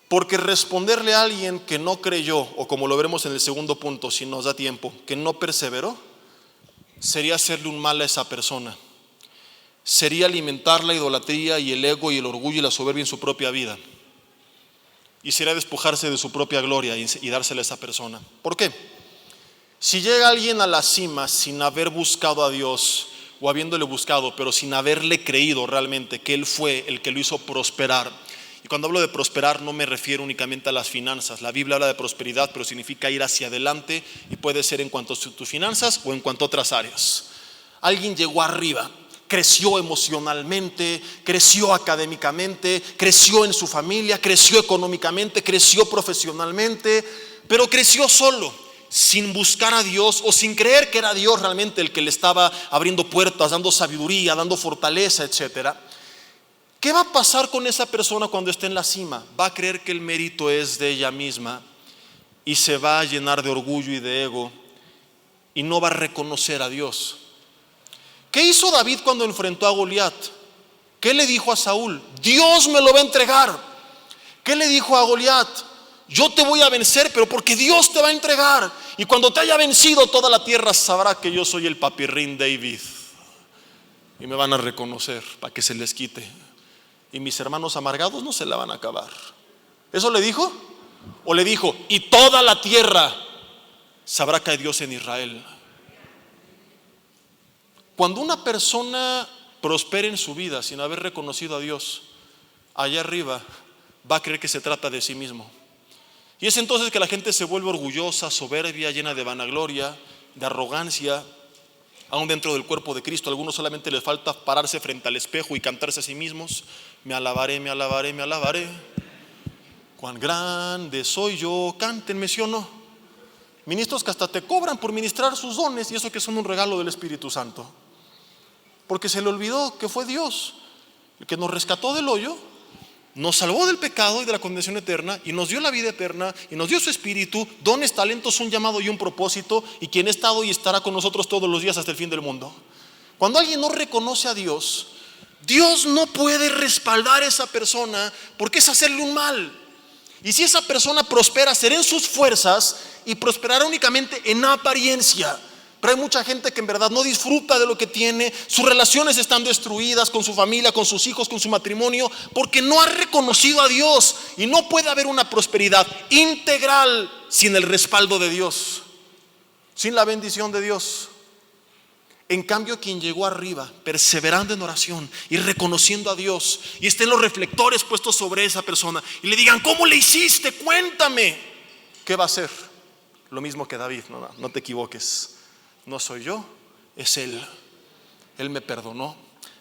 Porque responderle a alguien que no creyó, o como lo veremos en el segundo punto, si nos da tiempo, que no perseveró, sería hacerle un mal a esa persona. Sería alimentar la idolatría y el ego y el orgullo y la soberbia en su propia vida. Y sería despojarse de su propia gloria y dársela a esa persona. ¿Por qué? Si llega alguien a la cima sin haber buscado a Dios, o habiéndole buscado, pero sin haberle creído realmente que Él fue el que lo hizo prosperar. Y cuando hablo de prosperar no me refiero únicamente a las finanzas. La Biblia habla de prosperidad, pero significa ir hacia adelante, y puede ser en cuanto a tus finanzas o en cuanto a otras áreas. Alguien llegó arriba, creció emocionalmente, creció académicamente, creció en su familia, creció económicamente, creció profesionalmente, pero creció solo, sin buscar a Dios o sin creer que era Dios realmente el que le estaba abriendo puertas, dando sabiduría, dando fortaleza, etcétera. ¿Qué va a pasar con esa persona cuando esté en la cima? Va a creer que el mérito es de ella misma y se va a llenar de orgullo y de ego y no va a reconocer a Dios. ¿Qué hizo David cuando enfrentó a Goliat? ¿Qué le dijo a Saúl? Dios me lo va a entregar. ¿Qué le dijo a Goliat? Yo te voy a vencer, pero porque Dios te va a entregar. Y cuando te haya vencido, toda la tierra sabrá que yo soy el papirrín David. Y me van a reconocer para que se les quite. Y mis hermanos amargados no se la van a acabar. ¿Eso le dijo? ¿O le dijo, y toda la tierra sabrá que hay Dios en Israel? Cuando una persona prospera en su vida sin haber reconocido a Dios, allá arriba va a creer que se trata de sí mismo. Y es entonces que la gente se vuelve orgullosa, soberbia, llena de vanagloria, de arrogancia, aún dentro del cuerpo de Cristo. A algunos solamente les falta pararse frente al espejo y cantarse a sí mismos: me alabaré, me alabaré, me alabaré. Cuán grande soy yo, cántenme, ¿sí o no? Ministros que hasta te cobran por ministrar sus dones, y eso que son un regalo del Espíritu Santo, porque se le olvidó que fue Dios el que nos rescató del hoyo, nos salvó del pecado y de la condenación eterna, y nos dio la vida eterna, y nos dio su Espíritu, dones, talentos, un llamado y un propósito, y quien ha estado y estará con nosotros todos los días hasta el fin del mundo. Cuando alguien no reconoce a Dios, Dios no puede respaldar a esa persona, porque es hacerle un mal. Y si esa persona prospera, será en sus fuerzas y prosperará únicamente en apariencia. Pero hay mucha gente que en verdad no disfruta de lo que tiene. Sus relaciones están destruidas con su familia, con sus hijos, con su matrimonio, porque no ha reconocido a Dios. Y no puede haber una prosperidad integral sin el respaldo de Dios, sin la bendición de Dios. En cambio, quien llegó arriba, perseverando en oración y reconociendo a Dios, y estén los reflectores puestos sobre esa persona y le digan: ¿cómo le hiciste? Cuéntame. ¿Qué va a hacer? Lo mismo que David: no te equivoques, no soy yo, es Él. Él me perdonó,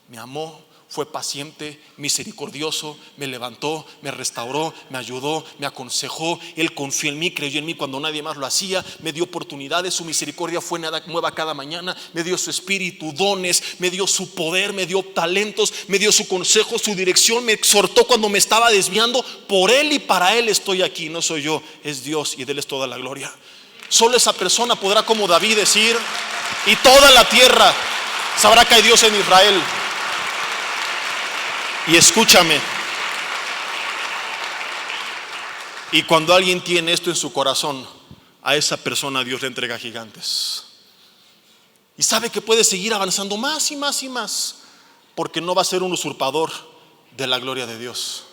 me amó, fue paciente, misericordioso, me levantó, me restauró, me ayudó, me aconsejó. Él confió en mí, creyó en mí cuando nadie más lo hacía, me dio oportunidades, su misericordia fue nueva cada mañana, me dio su espíritu, dones, me dio su poder, me dio talentos, me dio su consejo, su dirección, me exhortó cuando me estaba desviando. Por Él y para Él estoy aquí. No soy yo, es Dios, y de Él es toda la gloria. Solo esa persona podrá, como David, decir: y toda la tierra sabrá que hay Dios en Israel. Y escúchame, y cuando alguien tiene esto en su corazón, a esa persona Dios le entrega gigantes. Y sabe que puede seguir avanzando más y más y más, porque no va a ser un usurpador de la gloria de Dios.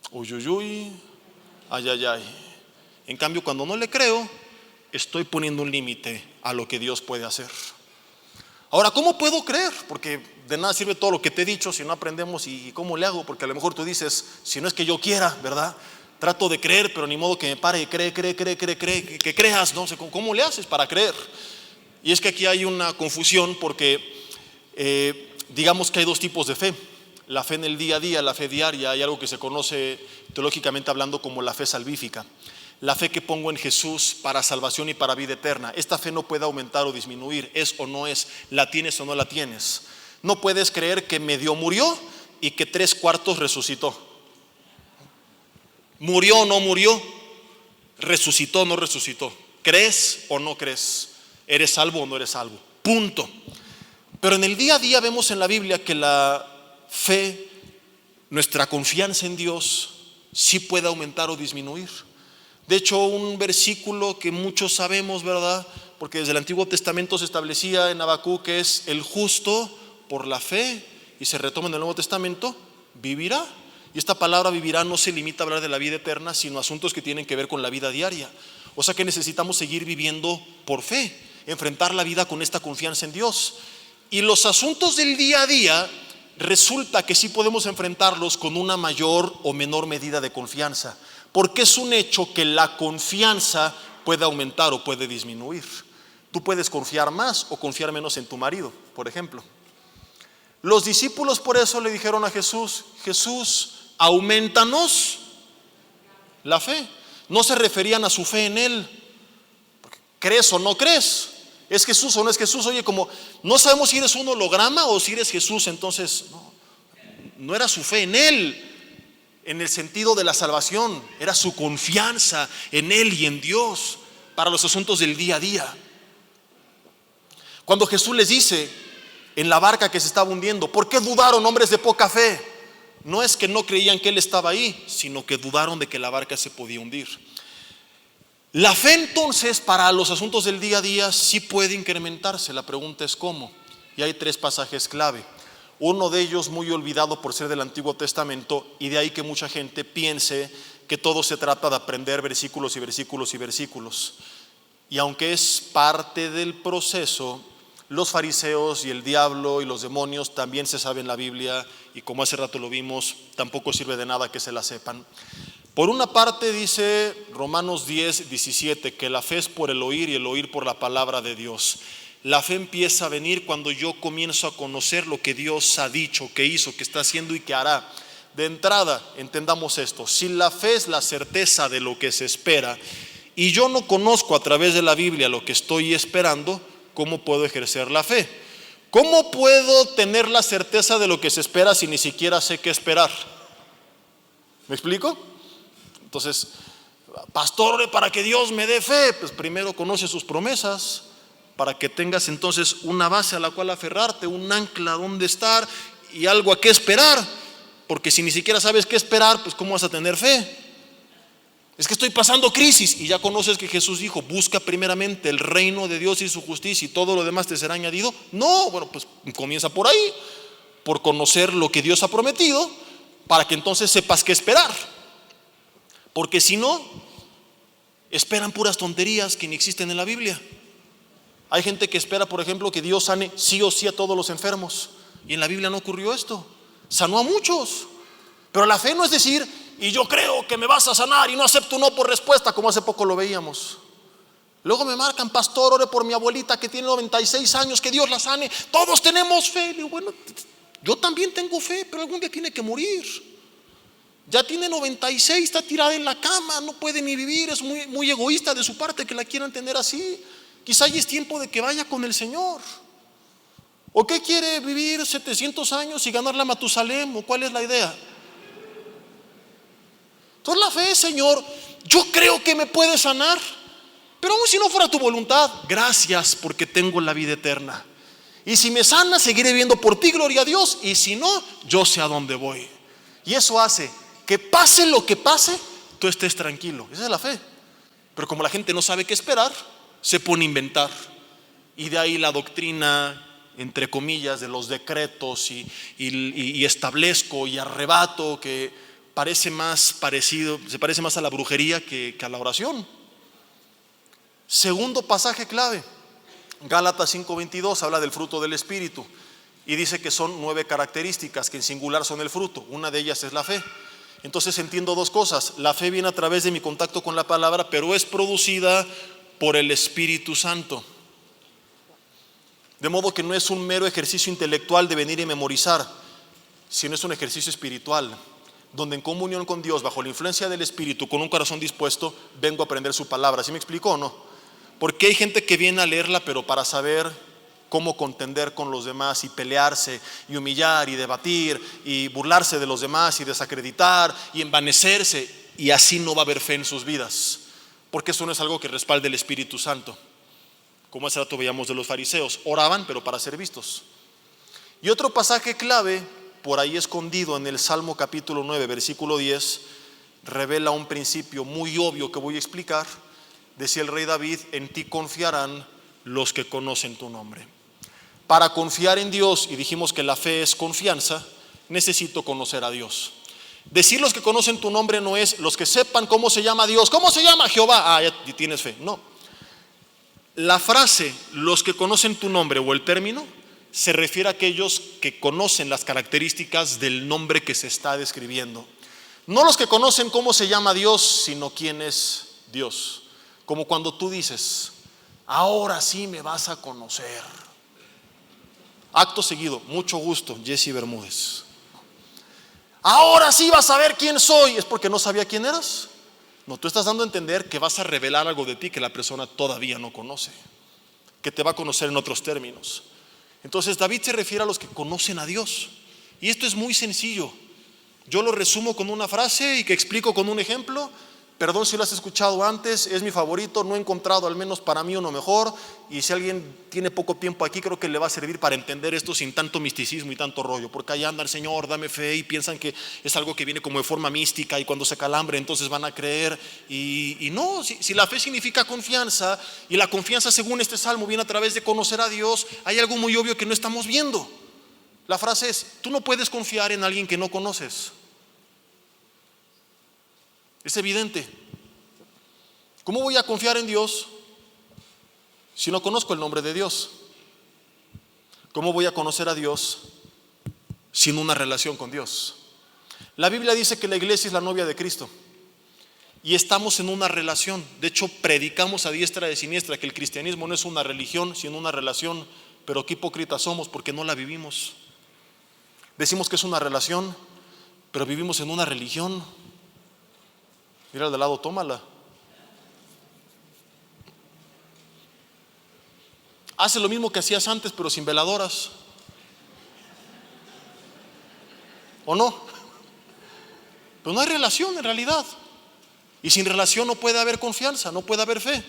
Uy, uy, uy, ay, ay, ay. En cambio, cuando no le creo, estoy poniendo un límite a lo que Dios puede hacer. Ahora, ¿cómo puedo creer? Porque de nada sirve todo lo que te he dicho si no aprendemos. ¿Y cómo le hago? Porque a lo mejor tú dices: si no es que yo quiera, ¿verdad? Trato de creer, pero ni modo que me pare y cree, que creas. No sé, ¿cómo le haces para creer? Y es que aquí hay una confusión, porque digamos que hay dos tipos de fe: la fe en el día a día, la fe diaria. Hay algo que se conoce teológicamente hablando como la fe salvífica, la fe que pongo en Jesús para salvación y para vida eterna. Esta fe no puede aumentar o disminuir, es o no es, la tienes o no la tienes. No puedes creer que medio murió y que 3/4 resucitó. Murió o no murió, resucitó o no resucitó. ¿Crees o no crees? ¿Eres salvo o no eres salvo? Punto. Pero en el día a día vemos en la Biblia que la fe, nuestra confianza en Dios, sí puede aumentar o disminuir. De hecho, un versículo que muchos sabemos, ¿verdad? Porque desde el Antiguo Testamento se establecía en Habacuc que es: el justo por la fe, y se retoma en el Nuevo Testamento: vivirá. Y esta palabra vivirá no se limita a hablar de la vida eterna, sino asuntos que tienen que ver con la vida diaria. O sea que necesitamos seguir viviendo por fe, enfrentar la vida con esta confianza en Dios. Y los asuntos del día a día resulta que sí podemos enfrentarlos con una mayor o menor medida de confianza, porque es un hecho que la confianza puede aumentar o puede disminuir. Tú puedes confiar más o confiar menos en tu marido, por ejemplo. Los discípulos por eso le dijeron a Jesús: Jesús, aumentanos la fe. No se referían a su fe en Él: ¿crees o no crees? ¿Es Jesús o no es Jesús? Oye, como no sabemos si eres un holograma o si eres Jesús, entonces no era su fe en Él en el sentido de la salvación, era su confianza en Él y en Dios para los asuntos del día a día. Cuando Jesús les dice en la barca que se estaba hundiendo: ¿por qué dudaron, hombres de poca fe? No es que no creían que Él estaba ahí, sino que dudaron de que la barca se podía hundir. La fe entonces para los asuntos del día a día sí puede incrementarse. La pregunta es ¿cómo? Y hay 3 pasajes clave. Uno de ellos muy olvidado por ser del Antiguo Testamento, y de ahí que mucha gente piense que todo se trata de aprender versículos y versículos y versículos. Y aunque es parte del proceso, los fariseos y el diablo y los demonios también se saben la Biblia, y como hace rato lo vimos, tampoco sirve de nada que se la sepan. Por una parte dice Romanos 10:17 que la fe es por el oír y el oír por la palabra de Dios. La fe empieza a venir cuando yo comienzo a conocer lo que Dios ha dicho, que hizo, que está haciendo y que hará. De entrada, entendamos esto: si la fe es la certeza de lo que se espera y yo no conozco a través de la Biblia lo que estoy esperando, ¿cómo puedo ejercer la fe? ¿Cómo puedo tener la certeza de lo que se espera si ni siquiera sé qué esperar? ¿Me explico? Entonces, pastor, ore para que Dios me dé fe. Pues primero conoce sus promesas, para que tengas entonces una base a la cual aferrarte, un ancla donde estar y algo a qué esperar. Porque si ni siquiera sabes qué esperar, pues ¿cómo vas a tener fe? Es que estoy pasando crisis, y ya conoces que Jesús dijo: busca primeramente el reino de Dios y su justicia, y todo lo demás te será añadido. No, bueno, pues comienza por ahí, por conocer lo que Dios ha prometido, para que entonces sepas qué esperar. Porque si no, esperan puras tonterías que ni existen en la Biblia. Hay gente que espera, por ejemplo, que Dios sane sí o sí a todos los enfermos, y en la Biblia no ocurrió esto. Sanó a muchos, pero la fe no es decir: y yo creo que me vas a sanar y no acepto no por respuesta, como hace poco lo veíamos. Luego me marcan: pastor, ore por mi abuelita que tiene 96 años, que Dios la sane. Todos tenemos fe. Le digo: bueno, yo también tengo fe, pero algún día tiene que morir. Ya tiene 96, está tirada en la cama, no puede ni vivir. Es muy egoísta de su parte que la quieran tener así. Quizá ya es tiempo de que vaya con el Señor. ¿O qué quiere, vivir 700 años y ganar la Matusalem? ¿O cuál es la idea? Entonces la fe: Señor, yo creo que me puedes sanar, pero aun si no fuera tu voluntad, gracias porque tengo la vida eterna. Y si me sanas, seguiré viviendo por ti, gloria a Dios. Y si no, yo sé a dónde voy. Y eso hace que pase lo que pase, tú estés tranquilo. Esa es la fe. Pero como la gente no sabe qué esperar, se pone a inventar. Y de ahí la doctrina, entre comillas, de los decretos y establezco y arrebato, que se parece más a la brujería que a la oración. Segundo pasaje clave, Gálatas 5:22, habla del fruto del Espíritu y dice que son 9 características que en singular son el fruto. Una de ellas es la fe. Entonces entiendo dos cosas: la fe viene a través de mi contacto con la palabra, pero es producida por el Espíritu Santo. De modo que no es un mero ejercicio intelectual de venir y memorizar, sino es un ejercicio espiritual, donde en comunión con Dios, bajo la influencia del Espíritu, con un corazón dispuesto, vengo a aprender su palabra. ¿Sí me explico o no? Porque hay gente que viene a leerla, pero para saber cómo contender con los demás y pelearse y humillar y debatir y burlarse de los demás y desacreditar y envanecerse, y así no va a haber fe en sus vidas, porque eso no es algo que respalde el Espíritu Santo. Como hace rato veíamos de los fariseos: oraban pero para ser vistos. Y otro pasaje clave, por ahí escondido en el Salmo capítulo 9, versículo 10, revela un principio muy obvio que voy a explicar. Decía el rey David: en ti confiarán los que conocen tu nombre. Para confiar en Dios, y dijimos que la fe es confianza, necesito conocer a Dios. Decir los que conocen tu nombre no es los que sepan cómo se llama Dios. ¿Cómo se llama? Jehová. Ah, ya tienes fe. No. La frase los que conocen tu nombre, o el término, se refiere a aquellos que conocen las características del nombre que se está describiendo. No los que conocen cómo se llama Dios, sino quién es Dios. Como cuando tú dices: ahora sí me vas a conocer. Acto seguido: mucho gusto, Jesse Bermúdez. Ahora sí vas a ver quién soy. ¿Es porque no sabía quién eras? No, tú estás dando a entender que vas a revelar algo de ti que la persona todavía no conoce, que te va a conocer en otros términos. Entonces David se refiere a los que conocen a Dios. Y esto es muy sencillo. Yo lo resumo con una frase y que explico con un ejemplo. Perdón si lo has escuchado antes, es mi favorito, no he encontrado, al menos para mí, uno mejor. Y si alguien tiene poco tiempo aquí, creo que le va a servir para entender esto sin tanto misticismo y tanto rollo. Porque ahí anda el Señor, dame fe, y piensan que es algo que viene como de forma mística, y cuando se calambre entonces van a creer. Y no, si la fe significa confianza, y la confianza, según este salmo, viene a través de conocer a Dios, hay algo muy obvio que no estamos viendo. La frase es: tú no puedes confiar en alguien que no conoces. Es evidente. ¿Cómo voy a confiar en Dios si no conozco el nombre de Dios? ¿Cómo voy a conocer a Dios sin una relación con Dios? La Biblia dice que la iglesia es la novia de Cristo. y estamos en una relación. De hecho, predicamos a diestra y siniestra que el cristianismo no es una religión, sino una relación. Pero qué hipócritas somos porque no la vivimos. Decimos que es una relación, pero vivimos en una religión. Mira al de lado, tómala. Hace lo mismo que hacías antes, pero sin veladoras. ¿O no? Pero no hay relación en realidad. Y sin relación no puede haber confianza, no puede haber fe.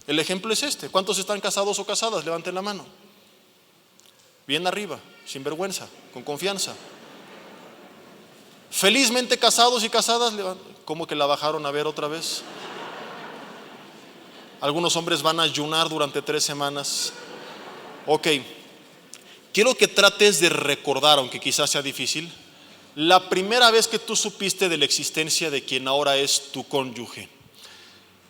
El ejemplo es este. ¿Cuántos están casados o casadas? Levanten la mano. Bien arriba, sin vergüenza, con confianza. Felizmente casados y casadas. ¿Cómo que la bajaron a ver otra vez? Algunos hombres van a ayunar durante 3 semanas. Ok, quiero que trates de recordar, aunque quizás sea difícil, la primera vez que tú supiste de la existencia de quien ahora es tu cónyuge.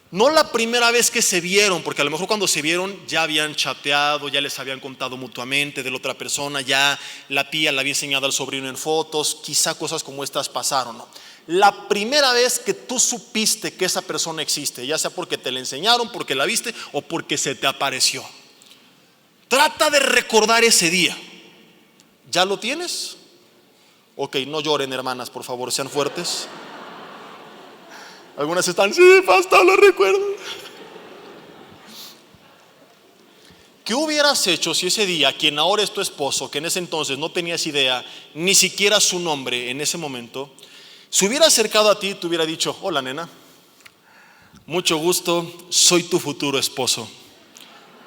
No la primera vez que se vieron, porque a lo mejor cuando se vieron ya habían chateado, ya les habían contado mutuamente de la otra persona, ya la tía le había enseñado al sobrino en fotos, quizá cosas como estas pasaron, ¿no? La primera vez que tú supiste que esa persona existe, ya sea porque te la enseñaron, porque la viste o porque se te apareció. Trata de recordar ese día. ¿Ya lo tienes? Ok, no lloren, hermanas, por favor, sean fuertes. Algunas están, sí, pastor, lo recuerdo. ¿Qué hubieras hecho si ese día, quien ahora es tu esposo, que en ese entonces no tenías idea, ni siquiera su nombre en ese momento, se hubiera acercado a ti y te hubiera dicho: hola, nena, mucho gusto, soy tu futuro esposo,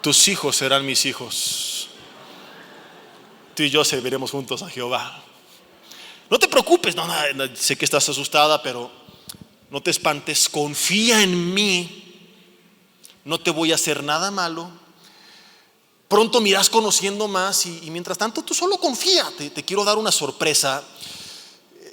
tus hijos serán mis hijos, tú y yo serviremos juntos a Jehová. No te preocupes, no, sé que estás asustada, pero no te espantes, confía en mí, no te voy a hacer nada malo. Pronto me irás conociendo más y mientras tanto tú solo confía. Te quiero dar una sorpresa.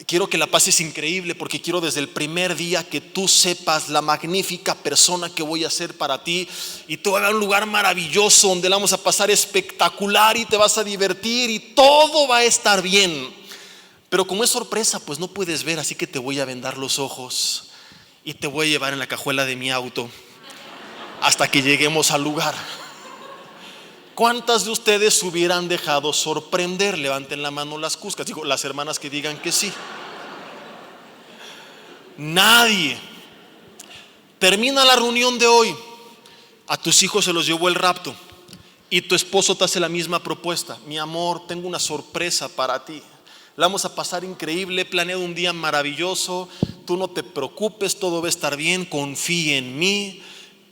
Quiero que la pases increíble porque quiero desde el primer día que tú sepas la magnífica persona que voy a ser para ti, y te voy a dar un lugar maravilloso donde la vamos a pasar espectacular y te vas a divertir y todo va a estar bien. Pero como es sorpresa, pues no puedes ver, así que te voy a vendar los ojos y te voy a llevar en la cajuela de mi auto hasta que lleguemos al lugar. ¿Cuántas de ustedes se hubieran dejado sorprender? Levanten la mano las cuscas. Digo, las hermanas que digan que sí. Nadie. Termina la reunión de hoy. A tus hijos se los llevó el rapto y tu esposo te hace la misma propuesta: mi amor, tengo una sorpresa para ti. La vamos a pasar increíble, he planeado un día maravilloso. Tú no te preocupes, todo va a estar bien, confía en mí.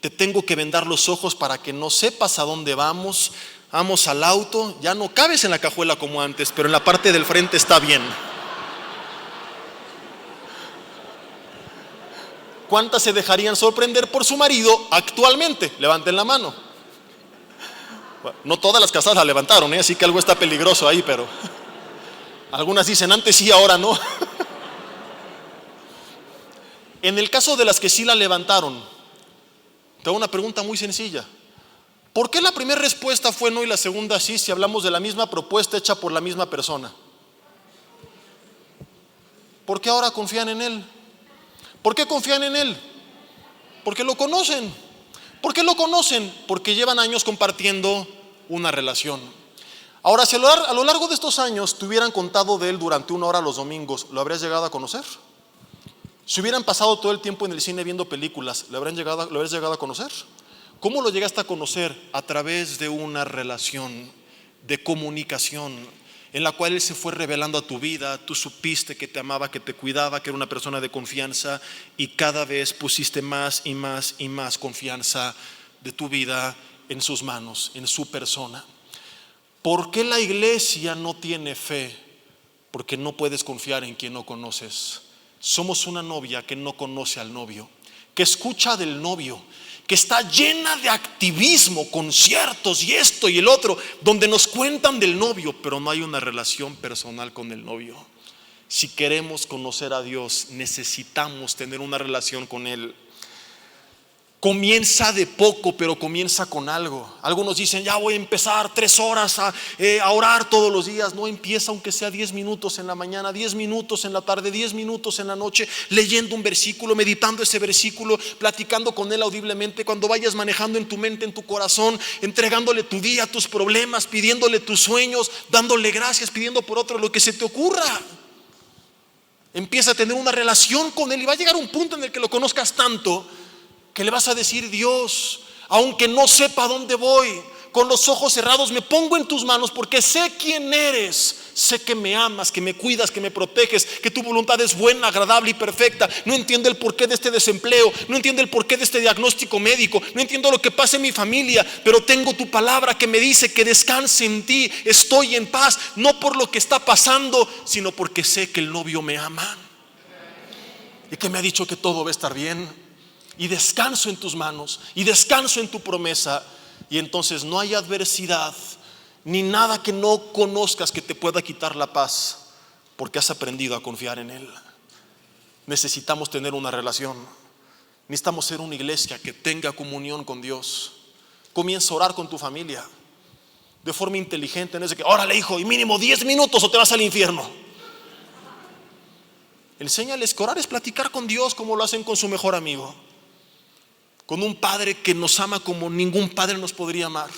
Te tengo que vendar los ojos para que no sepas a dónde vamos. Vamos al auto, ya no cabes en la cajuela como antes, pero en la parte del frente está bien. ¿Cuántas se dejarían sorprender por su marido actualmente? Levanten la mano. Bueno, no todas las casadas la levantaron, así que algo está peligroso ahí, pero algunas dicen antes sí, ahora no. En el caso de las que sí la levantaron, te hago una pregunta muy sencilla: ¿por qué la primera respuesta fue no y la segunda sí, si hablamos de la misma propuesta hecha por la misma persona? ¿Por qué ahora confían en él? ¿Por qué confían en él? Porque lo conocen. ¿Por qué lo conocen? Porque llevan años compartiendo una relación. Ahora, si a lo largo de estos años te hubieran contado de él durante 1 hora los domingos, ¿lo habrías llegado a conocer? Si hubieran pasado todo el tiempo en el cine viendo películas, ¿lo habrías llegado a conocer? ¿Cómo lo llegaste a conocer? A través de una relación de comunicación en la cual él se fue revelando a tu vida. Tú supiste que te amaba, que te cuidaba, que era una persona de confianza, y cada vez pusiste más y más y más confianza de tu vida en sus manos, en su persona. ¿Por qué la iglesia no tiene fe? Porque no puedes confiar en quien no conoces. Somos una novia que no conoce al novio, que escucha del novio, que está llena de activismo, conciertos y esto y el otro, donde nos cuentan del novio, pero no hay una relación personal con el novio. Si queremos conocer a Dios, necesitamos tener una relación con Él. Comienza de poco, pero comienza con algo. Algunos dicen, ya voy a empezar 3 horas a orar todos los días. No, empieza aunque sea 10 minutos en la mañana, 10 minutos en la tarde, 10 minutos en la noche, leyendo un versículo, meditando ese versículo, platicando con él audiblemente. Cuando vayas manejando en tu mente, en tu corazón, entregándole tu día, tus problemas, pidiéndole tus sueños, dándole gracias, pidiendo por otro lo que se te ocurra. Empieza a tener una relación con él y va a llegar un punto en el que lo conozcas tanto que le vas a decir: Dios, aunque no sepa dónde voy, con los ojos cerrados me pongo en tus manos, porque sé quién eres, sé que me amas, que me cuidas, que me proteges, que tu voluntad es buena, agradable y perfecta. No entiendo el porqué de este desempleo, no entiendo el porqué de este diagnóstico médico, no entiendo lo que pasa en mi familia, pero tengo tu palabra que me dice que descanse en ti, estoy en paz, no por lo que está pasando, sino porque sé que el novio me ama y que me ha dicho que todo va a estar bien. Y descanso en tus manos, y descanso en tu promesa. Y entonces no hay adversidad ni nada que no conozcas que te pueda quitar la paz, porque has aprendido a confiar en Él. Necesitamos tener una relación. Necesitamos ser una iglesia que tenga comunión con Dios. Comienza a orar con tu familia de forma inteligente. No es de que, órale hijo, y mínimo 10 minutos o te vas al infierno. Enséñales que orar es platicar con Dios como lo hacen con su mejor amigo, con un padre que nos ama como ningún padre nos podría amar.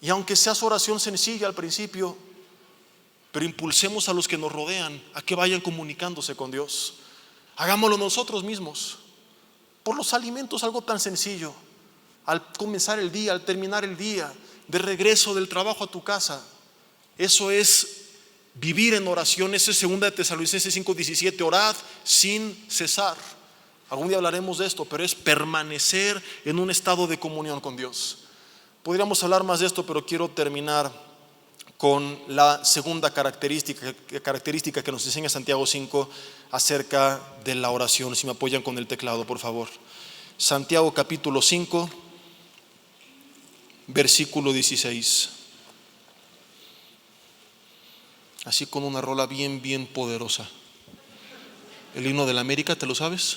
Y aunque sea su oración sencilla al principio, pero impulsemos a los que nos rodean a que vayan comunicándose con Dios. Hagámoslo nosotros mismos, por los alimentos, algo tan sencillo. Al comenzar el día, al terminar el día, de regreso del trabajo a tu casa. Eso es vivir en oración. Eso es 2 de Tesalonicenses 5:17, orad sin cesar. Algún día hablaremos de esto, pero es permanecer en un estado de comunión con Dios. Podríamos hablar más de esto, pero quiero terminar con la segunda característica que nos enseña Santiago 5 acerca de la oración. Si me apoyan con el teclado, por favor. Santiago capítulo 5, versículo 16. Así con una rola bien poderosa. El himno de la América, ¿te lo sabes?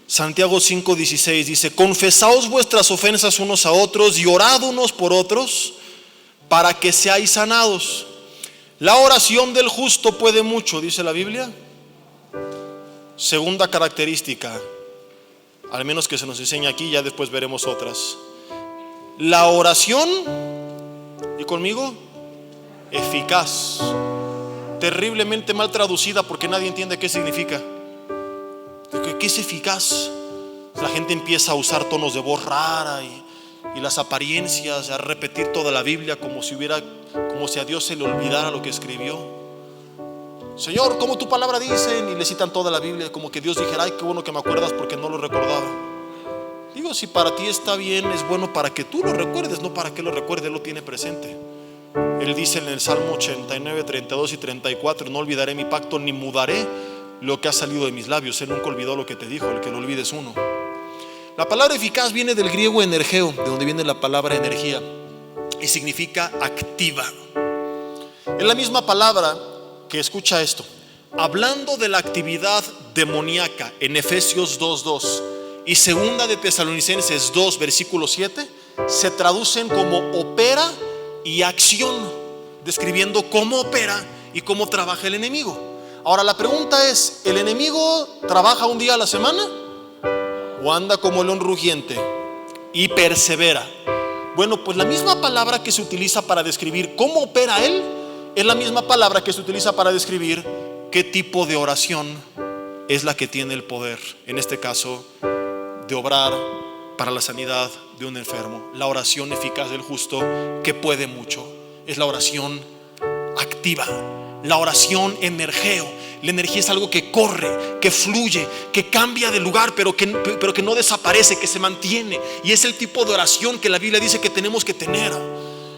Santiago 5:16 dice: confesaos vuestras ofensas unos a otros y orad unos por otros para que seáis sanados. La oración del justo puede mucho, dice la Biblia. Segunda característica, al menos que se nos enseña aquí, ya después veremos otras. La oración, y conmigo, eficaz. Terriblemente mal traducida porque nadie entiende qué significa. ¿Qué es eficaz? La gente empieza a usar tonos de voz rara y las apariencias, a repetir toda la Biblia como si a Dios se le olvidara lo que escribió. Señor, como tu palabra dice, y le citan toda la Biblia, como que Dios dijera: ay, qué bueno que me acuerdas porque no lo recordaba. Digo, si para ti está bien, es bueno para que tú lo recuerdes, no para que lo recuerde, Él lo tiene presente. Él dice en el Salmo 89, 32 y 34: no olvidaré mi pacto ni mudaré lo que ha salido de mis labios. Él nunca olvidó lo que te dijo, el que lo olvide es uno. La palabra eficaz viene del griego energeo, de donde viene la palabra energía, y significa activa. Es la misma palabra que, escucha esto, hablando de la actividad demoníaca en Efesios 2:2 y 2 de Tesalonicenses 2 versículo 7, se traducen como opera y acción, describiendo cómo opera y cómo trabaja el enemigo. Ahora la pregunta es: ¿el enemigo trabaja un día a la semana? ¿O anda como león rugiente y persevera? Bueno, pues la misma palabra que se utiliza para describir cómo opera él es la misma palabra que se utiliza para describir qué tipo de oración es la que tiene el poder, en este caso, de obrar para la sanidad de un enfermo. La oración eficaz del justo, que puede mucho, es la oración activa. La oración energeo. La energía es algo que corre, que fluye, que cambia de lugar, pero que no desaparece, que se mantiene. Y es el tipo de oración que la Biblia dice que tenemos que tener.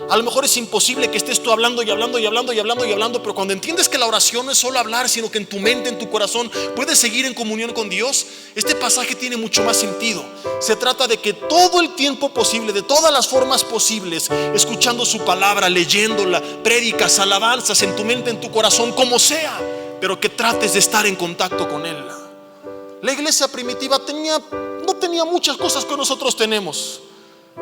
A lo mejor es imposible que estés tú hablando, pero cuando entiendes que la oración no es solo hablar, sino que en tu mente, en tu corazón puedes seguir en comunión con Dios, este pasaje tiene mucho más sentido. Se trata de que todo el tiempo posible, de todas las formas posibles, escuchando su palabra, leyéndola, prédicas, alabanzas en tu mente, en tu corazón, como sea, pero que trates de estar en contacto con Él. La iglesia primitiva no tenía muchas cosas que nosotros tenemos,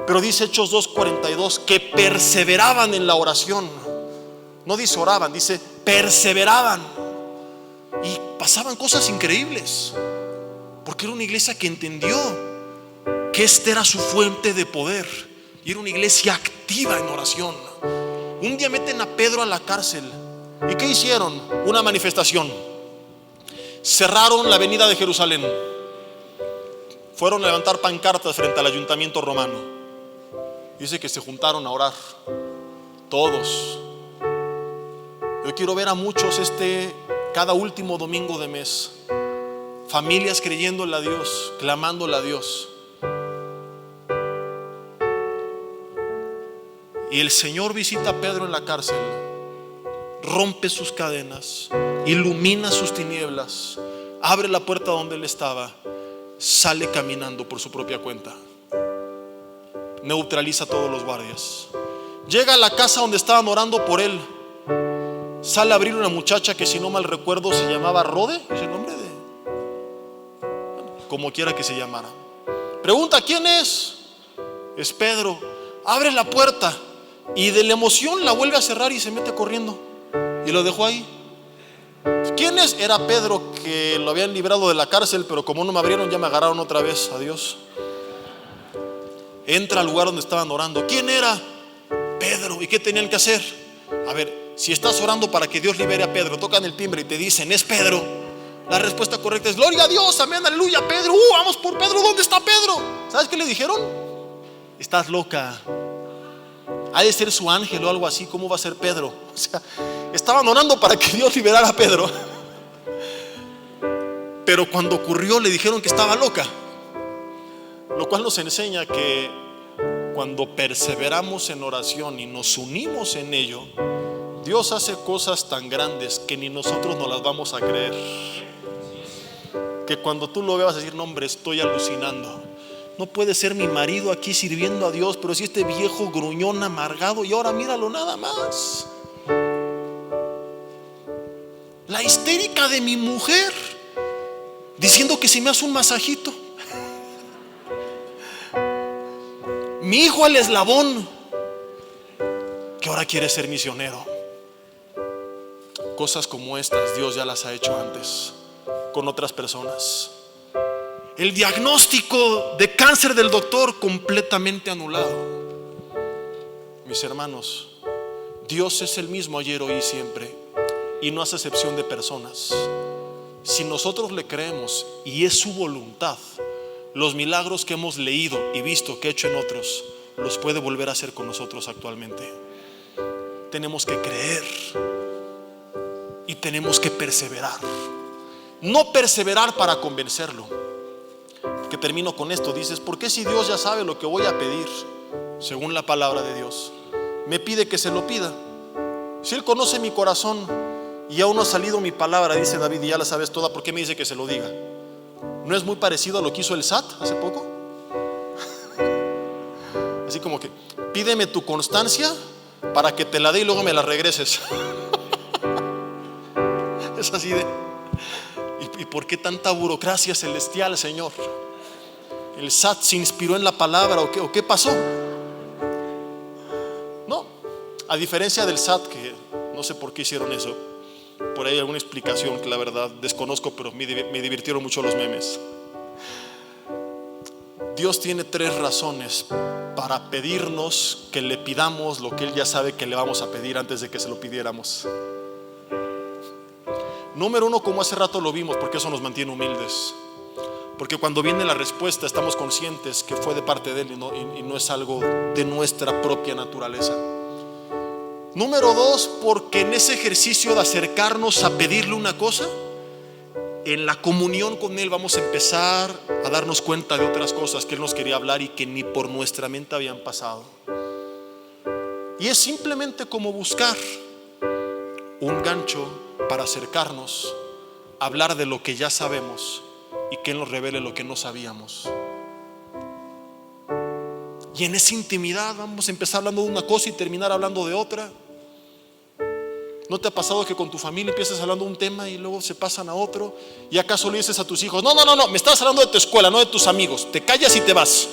pero dice Hechos 2:42 que perseveraban en la oración. No dice oraban, dice perseveraban. Y pasaban cosas increíbles, porque era una iglesia que entendió que esta era su fuente de poder, y era una iglesia activa en oración. Un día meten a Pedro a la cárcel, ¿y qué hicieron? Una manifestación. Cerraron la avenida de Jerusalén, fueron a levantar pancartas frente al ayuntamiento romano. Dice que se juntaron a orar todos. Yo quiero ver a muchos cada último domingo de mes, familias creyéndole a Dios, clamándole a Dios. Y el Señor visita a Pedro en la cárcel, rompe sus cadenas, ilumina sus tinieblas, abre la puerta donde él estaba, sale caminando por su propia cuenta, neutraliza a todos los guardias, llega a la casa donde estaban orando por él, sale a abrir una muchacha que, si no mal recuerdo, se llamaba Rode, es el nombre como quiera que se llamara. Pregunta: ¿quién es? Es Pedro. Abre la puerta y de la emoción la vuelve a cerrar y se mete corriendo, y lo dejó ahí. ¿Quién es? Era Pedro, que lo habían librado de la cárcel, pero como no me abrieron, ya me agarraron otra vez. Adiós. Entra al lugar donde estaban orando. ¿Quién era? Pedro. ¿Y qué tenían que hacer? A ver, si estás orando para que Dios libere a Pedro, tocan el timbre y te dicen: es Pedro. La respuesta correcta es: gloria a Dios, amén, aleluya, Pedro. Vamos por Pedro. ¿Dónde está Pedro? ¿Sabes qué le dijeron? Estás loca. Ha de ser su ángel o algo así. ¿Cómo va a ser Pedro? O sea, estaban orando para que Dios liberara a Pedro, pero cuando ocurrió le dijeron que estaba loca. Lo cual nos enseña que cuando perseveramos en oración y nos unimos en ello, Dios hace cosas tan grandes que ni nosotros nos las vamos a creer. Que cuando tú lo veas, decir: no, hombre, estoy alucinando. No puede ser mi marido aquí sirviendo a Dios, pero si este viejo gruñón amargado, y ahora míralo nada más. La histérica de mi mujer diciendo que si me hace un masajito. Mi hijo el eslabón, que ahora quiere ser misionero. Cosas como estas Dios ya las ha hecho antes con otras personas. El diagnóstico de cáncer del doctor completamente anulado. Mis hermanos, Dios es el mismo ayer, hoy y siempre, y no hace excepción de personas. Si nosotros le creemos y es su voluntad, los milagros que hemos leído y visto que ha hecho en otros, los puede volver a hacer con nosotros actualmente. Tenemos que creer y tenemos que perseverar. No perseverar para convencerlo. Que termino con esto. Dices: ¿por qué, si Dios ya sabe lo que voy a pedir? Según la palabra de Dios, me pide que se lo pida. Si Él conoce mi corazón y aún no ha salido mi palabra, dice David, y ya la sabes toda, ¿por qué me dice que se lo diga? ¿No es muy parecido a lo que hizo el SAT hace poco? Así como que: pídeme tu constancia para que te la dé y luego me la regreses. Es así de: ¿y por qué tanta burocracia celestial, Señor? ¿El SAT se inspiró en la palabra o qué pasó? No, a diferencia del SAT, que no sé por qué hicieron eso. Por ahí hay alguna explicación que la verdad desconozco, pero me divirtieron mucho los memes. Dios tiene 3 razones para pedirnos que le pidamos lo que Él ya sabe que le vamos a pedir antes de que se lo pidiéramos. Número 1, como hace rato lo vimos, porque eso nos mantiene humildes. Porque cuando viene la respuesta estamos conscientes que fue de parte de Él y no es algo de nuestra propia naturaleza. Número 2, porque en ese ejercicio de acercarnos a pedirle una cosa, en la comunión con Él vamos a empezar a darnos cuenta de otras cosas que Él nos quería hablar y que ni por nuestra mente habían pasado. Y es simplemente como buscar un gancho para acercarnos, hablar de lo que ya sabemos y que Él nos revele lo que no sabíamos. Y en esa intimidad vamos a empezar hablando de una cosa y terminar hablando de otra. ¿No te ha pasado que con tu familia empiezas hablando de un tema y luego se pasan a otro? ¿Y acaso le dices a tus hijos: no, me estás hablando de tu escuela, no de tus amigos? Te callas y te vas.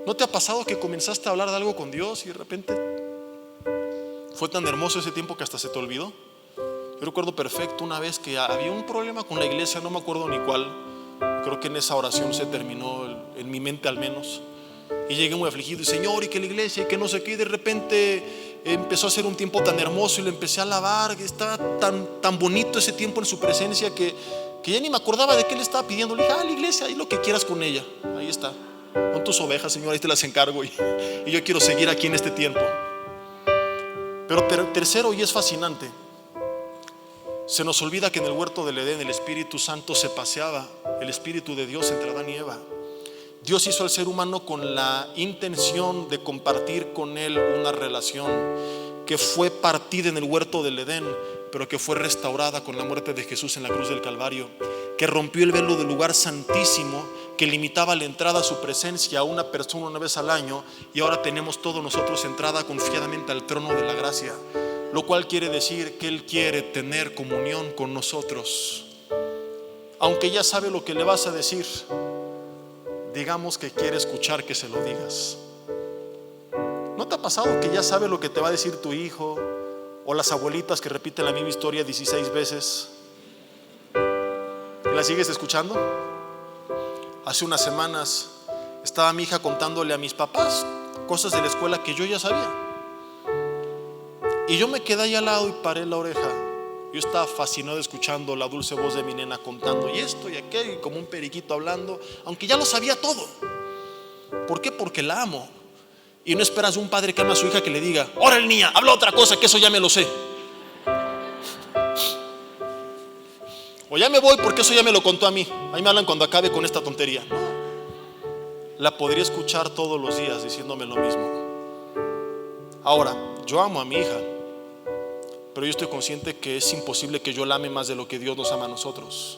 ¿No te ha pasado que comenzaste a hablar de algo con Dios y de repente fue tan hermoso ese tiempo que hasta se te olvidó? Yo recuerdo perfecto una vez que había un problema con la iglesia, no me acuerdo ni cuál. Creo que en esa oración se terminó, en mi mente al menos. Y llegué muy afligido, y Señor, y que la iglesia, y que no sé qué. Y de repente empezó a ser un tiempo tan hermoso y lo empecé a alabar. Estaba tan bonito ese tiempo en su presencia que ya ni me acordaba de qué le estaba pidiendo. Le dije: la iglesia, haz lo que quieras con ella. Ahí está, con tus ovejas, Señor, ahí te las encargo. Y yo quiero seguir aquí en este tiempo. Pero tercero, y es fascinante, se nos olvida que en el huerto del Edén el Espíritu Santo se paseaba, el Espíritu de Dios entre Adán y Eva. Dios hizo al ser humano con la intención de compartir con él una relación que fue partida en el huerto del Edén, pero que fue restaurada con la muerte de Jesús en la cruz del Calvario, que rompió el velo del lugar santísimo que limitaba la entrada a su presencia a una persona una vez al año, y ahora tenemos todos nosotros entrada confiadamente al trono de la gracia, lo cual quiere decir que Él quiere tener comunión con nosotros. Aunque ya sabe lo que le vas a decir, digamos que quiere escuchar que se lo digas. ¿No te ha pasado que ya sabe lo que te va a decir tu hijo, o las abuelitas que repiten la misma historia 16 veces y la sigues escuchando? Hace unas semanas estaba mi hija contándole a mis papás cosas de la escuela que yo ya sabía, y yo me quedé ahí al lado y paré la oreja. Yo estaba fascinado escuchando la dulce voz de mi nena contando y esto y aquello, y como un periquito hablando, aunque ya lo sabía todo. ¿Por qué? Porque la amo. Y no esperas de un padre que ama a su hija que le diga: órale niña, habla otra cosa, que eso ya me lo sé. O ya me voy porque eso ya me lo contó a mí. Ahí me hablan cuando acabe con esta tontería. La podría escuchar todos los días diciéndome lo mismo. Ahora, yo amo a mi hija, pero yo estoy consciente que es imposible que yo la ame más de lo que Dios nos ama a nosotros.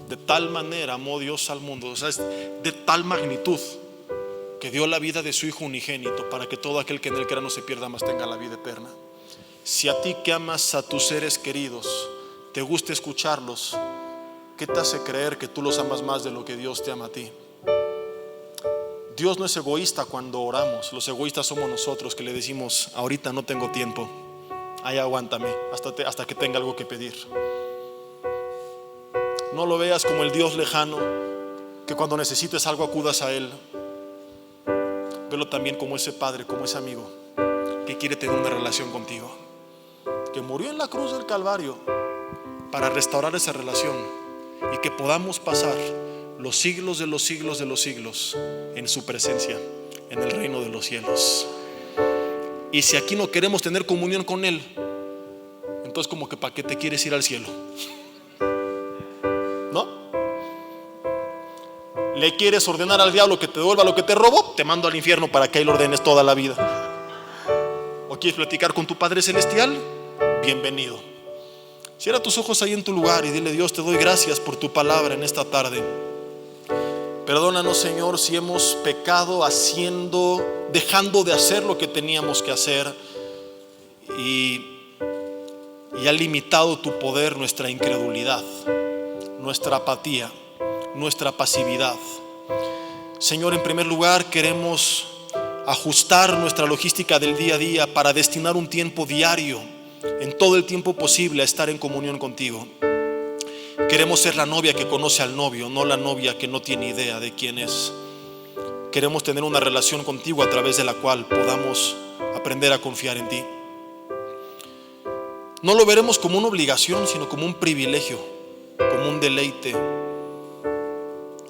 De tal manera amó Dios al mundo, o sea, es de tal magnitud que dio la vida de su Hijo unigénito para que todo aquel que en él crea no se pierda, mas tenga la vida eterna. Si a ti que amas a tus seres queridos te gusta escucharlos, ¿qué te hace creer que tú los amas más de lo que Dios te ama a ti? Dios no es egoísta cuando oramos. Los egoístas somos nosotros que le decimos: ahorita no tengo tiempo, ahí aguántame hasta que tenga algo que pedir. No lo veas como el Dios lejano, que cuando necesites algo acudas a Él. Velo también como ese Padre, como ese amigo que quiere tener una relación contigo, que murió en la cruz del Calvario para restaurar esa relación, y que podamos pasar los siglos de los siglos de los siglos en su presencia, en el reino de los cielos. Y si aquí no queremos tener comunión con Él, entonces como que ¿para qué te quieres ir al cielo? ¿No? ¿Le quieres ordenar al diablo que te devuelva lo que te robó? Te mando al infierno para que ahí lo ordenes toda la vida. ¿O quieres platicar con tu Padre Celestial? Bienvenido. Cierra tus ojos ahí en tu lugar y dile: Dios, te doy gracias por tu palabra en esta tarde. Perdónanos, Señor, si hemos pecado dejando de hacer lo que teníamos que hacer, y ha limitado tu poder nuestra incredulidad, nuestra apatía, nuestra pasividad. Señor, en primer lugar queremos ajustar nuestra logística del día a día para destinar un tiempo diario, en todo el tiempo posible, a estar en comunión contigo. Queremos ser la novia que conoce al novio, no la novia que no tiene idea de quién es. Queremos tener una relación contigo a través de la cual podamos aprender a confiar en ti. No lo veremos como una obligación, sino como un privilegio, como un deleite.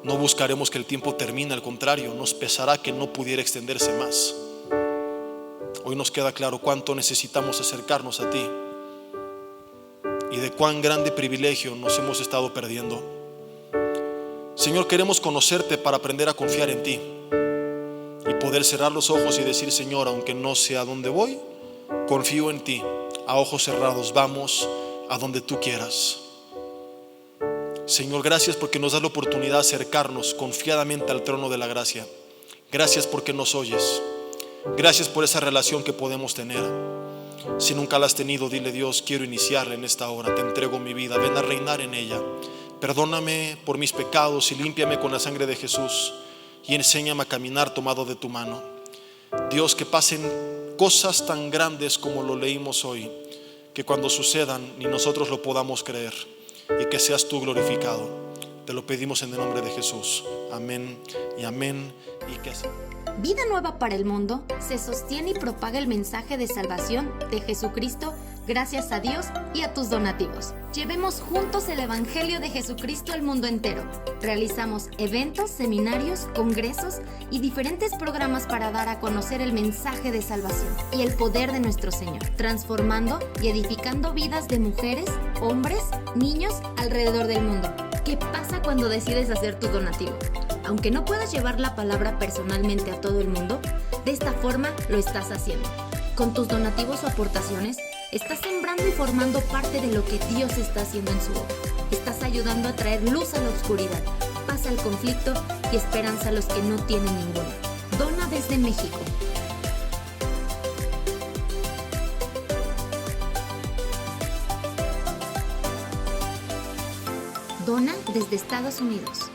No buscaremos que el tiempo termine, al contrario, nos pesará que no pudiera extenderse más. Hoy nos queda claro cuánto necesitamos acercarnos a ti y de cuán grande privilegio nos hemos estado perdiendo. Señor, queremos conocerte para aprender a confiar en ti y poder cerrar los ojos y decir: Señor, aunque no sé a dónde voy, confío en ti. A ojos cerrados vamos a donde tú quieras. Señor, gracias porque nos das la oportunidad de acercarnos confiadamente al trono de la gracia. Gracias porque nos oyes. Gracias por esa relación que podemos tener. Si nunca la has tenido, dile: Dios, quiero iniciarla en esta hora. Te entrego mi vida, ven a reinar en ella. Perdóname por mis pecados y límpiame con la sangre de Jesús, y enséñame a caminar tomado de tu mano. Dios, que pasen cosas tan grandes como lo leímos hoy, que cuando sucedan ni nosotros lo podamos creer, y que seas tú glorificado. Te lo pedimos en el nombre de Jesús. Amén y amén. Y que así. Vida Nueva para el Mundo se sostiene y propaga el mensaje de salvación de Jesucristo gracias a Dios y a tus donativos. Llevemos juntos el Evangelio de Jesucristo al mundo entero. Realizamos eventos, seminarios, congresos y diferentes programas para dar a conocer el mensaje de salvación y el poder de nuestro Señor, transformando y edificando vidas de mujeres, hombres, niños alrededor del mundo. ¿Qué pasa cuando decides hacer tu donativo? Aunque no puedas llevar la palabra personalmente a todo el mundo, de esta forma lo estás haciendo. Con tus donativos o aportaciones, estás sembrando y formando parte de lo que Dios está haciendo en su obra. Estás ayudando a traer luz a la oscuridad, paz al conflicto y esperanza a los que no tienen ninguna. Dona desde México. Dona desde Estados Unidos.